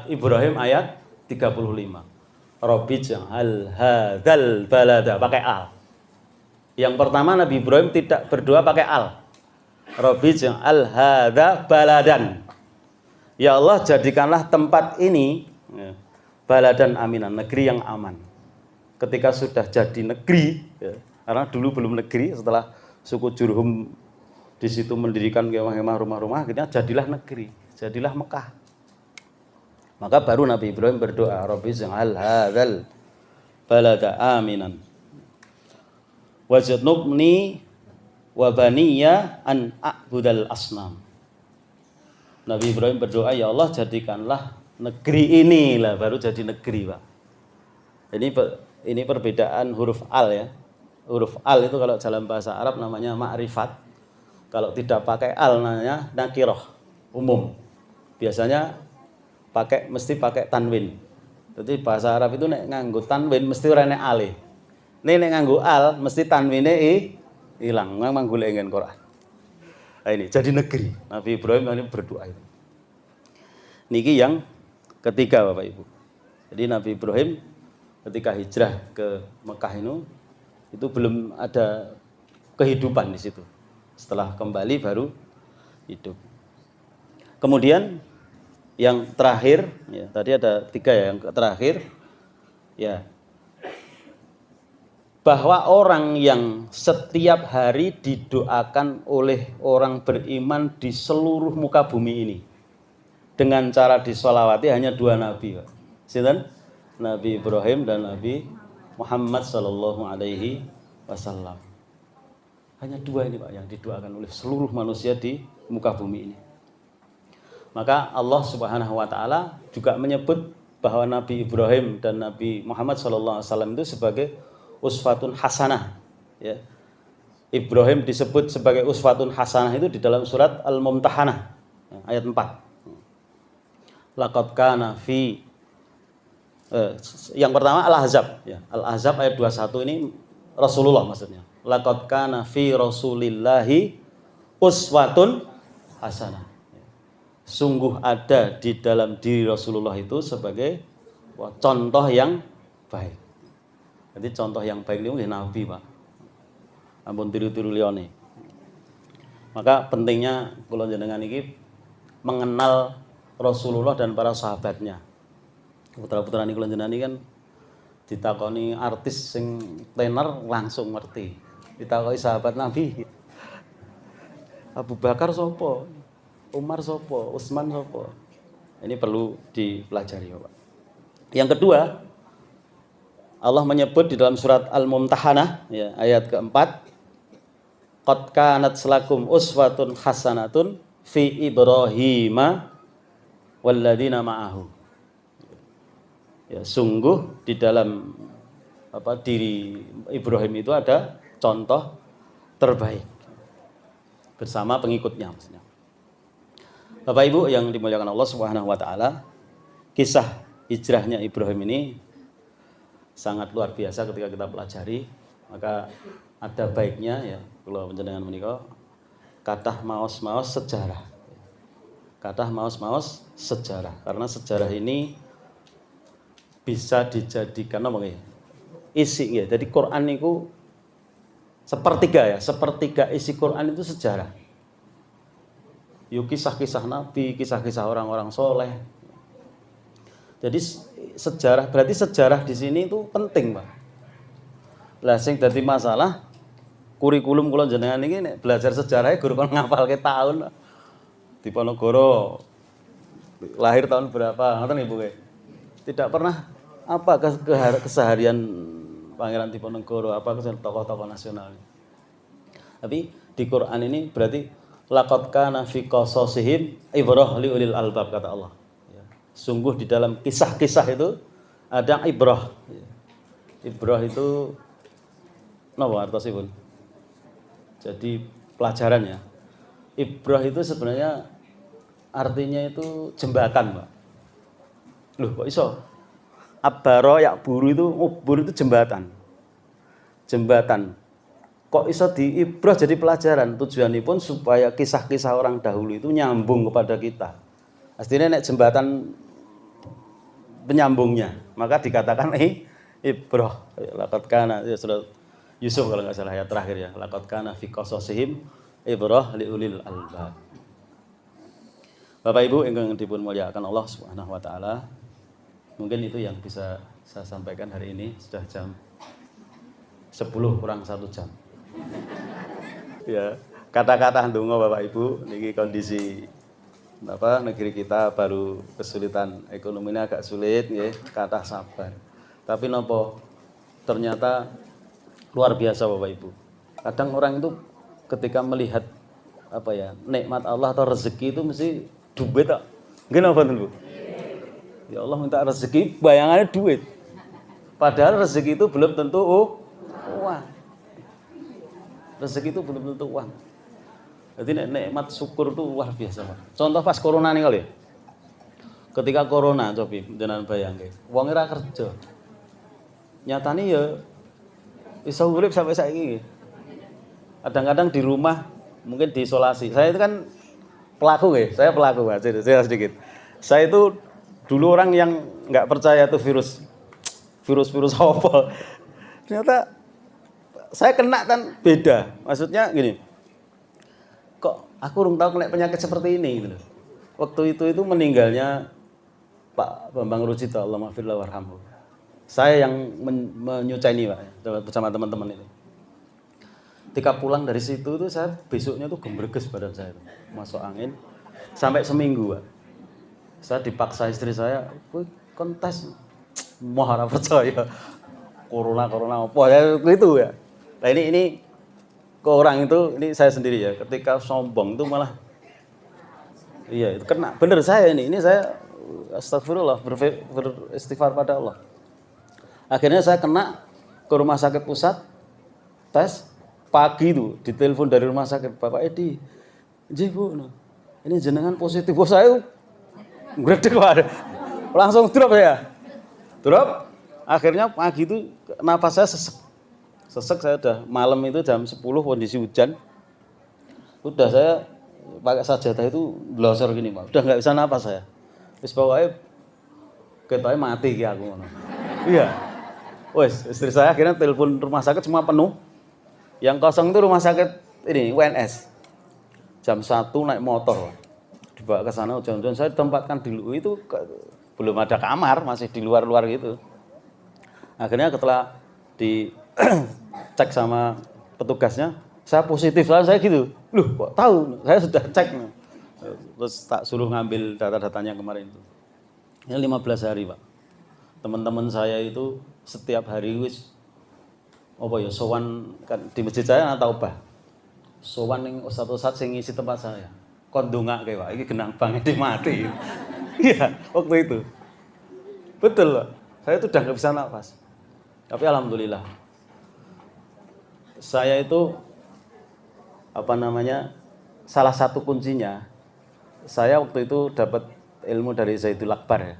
Ibrahim ayat 35. Rabbi ja'al hadzal balada, pakai al. Yang pertama Nabi Ibrahim tidak berdoa pakai al. Rabbi ja'al hadza baladan. Ya Allah, jadikanlah tempat ini baladan aminan, negeri yang aman. Ketika sudah jadi negeri, ya, karena dulu belum negeri, setelah suku Jurhum di situ mendirikan kemah-kemah, rumah-rumah, akhirnya jadilah negeri, jadilah Mekah. Maka baru Nabi Ibrahim berdoa, Rabbi ja'al hadzal balada aminan wajnubni wa baniya an a'budal asnam. Nabi Ibrahim berdoa, ya Allah, jadikanlah negeri ini lah, baru jadi negeri, Pak. Ini perbedaan huruf al ya. Huruf al itu kalau dalam bahasa Arab namanya ma'rifat. Kalau tidak pakai al namanya nakirah, umum. Biasanya mesti pakai tanwin. Jadi bahasa Arab itu nek nganggo tanwin mesti ora nek ale. Nek nganggo al mesti tanwine hilang. Memang golek nggen Quran. Nah, ini jadi negeri. Nabi Ibrahim ini berdoa itu. Niki yang ketiga Bapak Ibu. Jadi Nabi Ibrahim ketika hijrah ke Mekah itu belum ada kehidupan di situ. Setelah kembali baru hidup. Kemudian yang terakhir, ya, tadi ada 3 ya, yang terakhir ya, bahwa orang yang setiap hari didoakan oleh orang beriman di seluruh muka bumi ini dengan cara disolawati hanya 2 nabi, Pak. Sinten? Nabi Ibrahim dan Nabi Muhammad sallallahu alaihi wasallam. Hanya 2 ini, Pak, yang didoakan oleh seluruh manusia di muka bumi ini. Maka Allah Subhanahu wa taala juga menyebut bahwa Nabi Ibrahim dan Nabi Muhammad sallallahu alaihi wasallam itu sebagai uswatun hasanah, ya. Ibrahim disebut sebagai uswatun hasanah itu di dalam surat Al-Mumtahanah ayat 4. Laqad kana fi yang pertama Al-Ahzab ya. Al-Ahzab ayat 21 ini Rasulullah maksudnya. Laqad kana fi Rasulillahi uswatun hasanah. Sungguh ada di dalam diri Rasulullah itu sebagai contoh yang baik. Jadi contoh yang baik itu Nabi, Pak. Ampun tiru-tiru liyane. Maka pentingnya kula jenengan iki mengenal Rasulullah dan para sahabatnya. Putra-putra ini kula jenengan kan ditakoni artis sing tenar langsung ngerti. Ditakoni sahabat Nabi. Abu Bakar sapa? Umar sapa? Utsman sapa? Ini perlu dipelajari, Bapak. Yang kedua, Allah menyebut di dalam surat Al-Mumtahanah ya, ayat keempat, qad kanat lakum uswatun hasanatun fi Ibrahima walladzina ma'ahu. Ya, sungguh di dalam diri Ibrahim itu ada contoh terbaik bersama pengikutnya maksudnya. Bapak Ibu yang dimuliakan Allah Subhanahu wa taala, kisah hijrahnya Ibrahim ini sangat luar biasa ketika kita pelajari. Maka ada baiknya ya kalau panjenengan menika kathah maos-maos sejarah. Kathah maos-maos sejarah karena sejarah ini bisa dijadikan apa nggih? Isi nggih. Jadi Quran niku sepertiga isi Quran itu sejarah. Yuk kisah-kisah Nabi, kisah-kisah orang-orang soleh. Jadi berarti sejarah di sini itu penting, Pak. Lah sing dadi masalah kurikulum kula jenengan iki nek belajar sejarah guru kon ngapalke tahun. Diponegoro lahir tahun berapa, ngoten Ibu nggih. Tidak pernah apa keseharian Pangeran Diponegoro, apa tokoh-tokoh nasional. Tapi di Quran ini berarti laqad kana fi qasasihim ibrah li ulil albab, kata Allah. Sungguh di dalam kisah-kisah itu ada ibrah. Ibrah itu napa artosipun? Jadi pelajaran ya. Ibrah itu sebenarnya artinya itu jembatan, Pak. Loh kok iso? Abbaro yak buru itu jembatan. Jembatan kok iso diibrah jadi pelajaran. Tujuanipun supaya kisah-kisah orang dahulu itu nyambung kepada kita. Aslinya nek jembatan penyambungnya, maka dikatakan ibrah. Laqad kana ya surat Yusuf kalau nggak salah ayat terakhir ya. Laqad kana fi qasasihim ibrah liulil albab. Bapak Ibu ingkang dipun muliakan Allah Subhanahu wa taala. Mungkin itu yang bisa saya sampaikan hari ini, sudah jam 10 kurang 1 jam. Ya, kata-kata ndonga Bapak Ibu niki kondisi negeri kita baru kesulitan ekonominya agak sulit nggih, kathah sabar. Tapi nopo ternyata luar biasa Bapak Ibu. Kadang orang itu ketika melihat nikmat Allah atau rezeki itu mesti duit tak. Nggih napa Bu? Ya Allah minta rezeki bayangannya duit. Padahal rezeki itu belum tentu uang. Rezeki itu belum tentu uang. Jadi nikmat syukur itu luar biasa Pak. Contoh pas corona nih kali. Ketika corona coba jenengan bayangke, wong ora kerja. Nyatane ya iso urip sampai saiki. Kadang-kadang di rumah mungkin diisolasi. Saya itu kan pelaku nggih, saya pelaku Pak. Saya sedikit. Saya itu dulu orang yang nggak percaya tuh virus apa. Ternyata saya kena kan beda. Maksudnya gini. Kok aku belum tahu kena penyakit seperti ini gitu. Waktu itu meninggalnya Pak Bambang Rujito, Allah maafirlah warhamhu. Saya yang menyucai Pak bersama teman-teman itu. Ketika pulang dari situ tuh saya besoknya tuh gembreges badan saya tuh. Masuk angin sampai seminggu Pak. Saya dipaksa istri saya, kontes mau harap percaya corona apa ya itu ya. Nah ini ke orang itu ini saya sendiri ya. Ketika sombong itu malah iya itu kena. Bener saya ini saya astagfirullah beristighfar pada Allah. Akhirnya saya kena ke rumah sakit pusat tes pagi itu ditelepon dari rumah sakit Bapak Edi, Bu, ini jenengan positif. Oh saya gredeg langsung drop ya. Drop. Akhirnya pagi itu nafas saya sesek saya udah malam itu jam 10 kondisi hujan. Udah saya pakai sajadah itu blosor gini, Pak. Udah enggak bisa nafas saya. Wis pokoke ketoke mati ki aku ngono. Iya. Wes istri saya akhirnya telepon rumah sakit semua penuh. Yang kosong itu rumah sakit ini UNS. Jam 1 naik motor. Dibawa ke sana hujan-hujan saya ditempatkan di itu belum ada kamar, masih di luar-luar gitu. Akhirnya setelah dicek sama petugasnya, saya positif lah saya gitu. Loh, kok tahu? Saya sudah cek. Terus tak suruh ngambil data-datanya kemarin itu. Ini 15 hari, Pak. Teman-teman saya itu setiap hari sowan kan di masjid saya atau Taubah. Sowan ning ustaz-ustaz sing ngisi tempat saya. Kon ndongake Pak, iki genang banget mati. Iya, waktu itu. Betul, Pak. Saya itu udah enggak bisa nafas. Tapi alhamdulillah. Saya itu salah satu kuncinya saya waktu itu dapat ilmu dari Zaidul Akbar ya.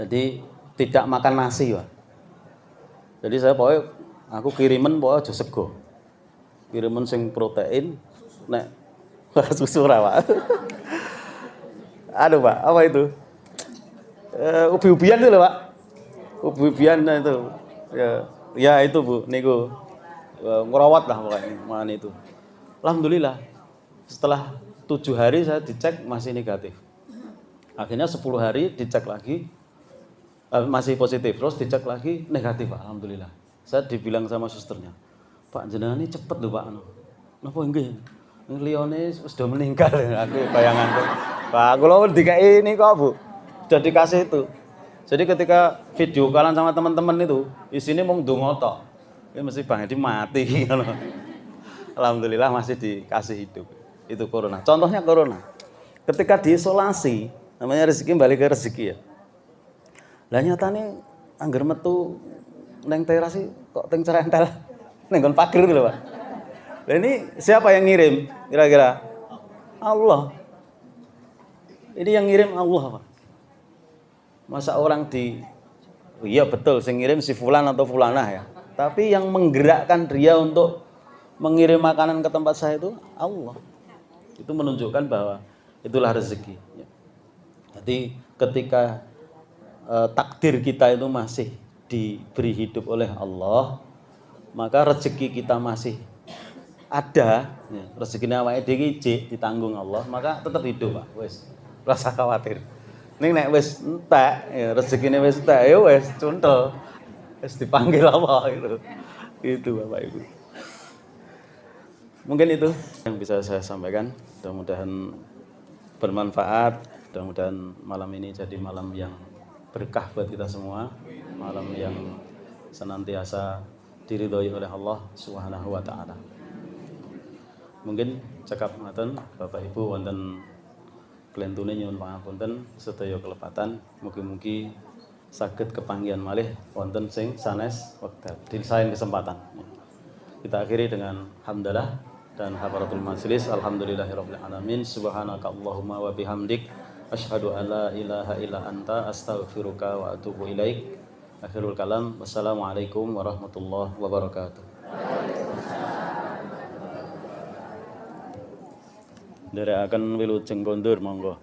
Jadi tidak makan nasi, Pak. Jadi saya aku kirimen aja sego. Kirimen sing protein nek susu Pak. Aduh Pak, apa itu? Ubi-ubian itu loh Pak. Ubi-ubian itu. Ya itu Bu, niku ngerawat lah pokoknya mana itu. Alhamdulillah. Setelah 7 hari saya dicek masih negatif. Akhirnya 10 hari dicek lagi masih positif. Terus dicek lagi negatif Pak, alhamdulillah. Saya dibilang sama susternya, Pak jenengan ini cepet lho Pak. Napa nggih? Liyane sudah meninggal aku bayanganku. Pak kula dikai ini kok Bu. Sudah dikasih itu. Jadi ketika video kalian sama teman-teman itu, isinya mau ndonga tok. Ini mesti Bang Edi mati. Alhamdulillah masih dikasih hidup. Itu corona. Contohnya corona. Ketika diisolasi, namanya rezeki balik ke rezeki ya. Lah nyatane angger metu neng teras kok teng cerentel. Neng kon pager lho, Pak. Lah ini siapa yang ngirim? Kira-kira Allah. Ini yang ngirim Allah, Pak. Masa orang iya betul, sing ngirim si fulan atau fulanah ya. Tapi yang menggerakkan dia untuk mengirim makanan ke tempat saya itu Allah. Itu menunjukkan bahwa itulah rezeki. Jadi ketika takdir kita itu masih diberi hidup oleh Allah, maka rezeki kita masih ada, ya, rezekinya awake dhewe ditanggung Allah, maka tetap hidup, Pak. Wis, rasa khawatir. Ning nek wis entek, ya rezekine wis entek, ya wis cuntel. Wis dipanggil Allah gitu. Itu Bapak Ibu. Mungkin itu yang bisa saya sampaikan. Mudah-mudahan bermanfaat. Mudah-mudahan malam ini jadi malam yang berkah buat kita semua. Malam yang senantiasa diridhoi oleh Allah Subhanahu wa taala. Mungkin cekap ngaten Bapak Ibu wonten klentune nyuwun pangapunten sedaya kelepatan. Mugi-mugi saged kepanggihan malih wonten sing sanes wekdal di lain kesempatan. Kita akhiri dengan hamdalah dan hafaratul majelis. Alhamdulillahirabbil alamin. Subhanakallahumma wa bihamdik asyhadu an la ilaha illa anta astaghfiruka wa atubu ilaik. Akhirul kalam. Wassalamualaikum warahmatullahi wabarakatuh. Nderekaken wilujeng kondur monggo.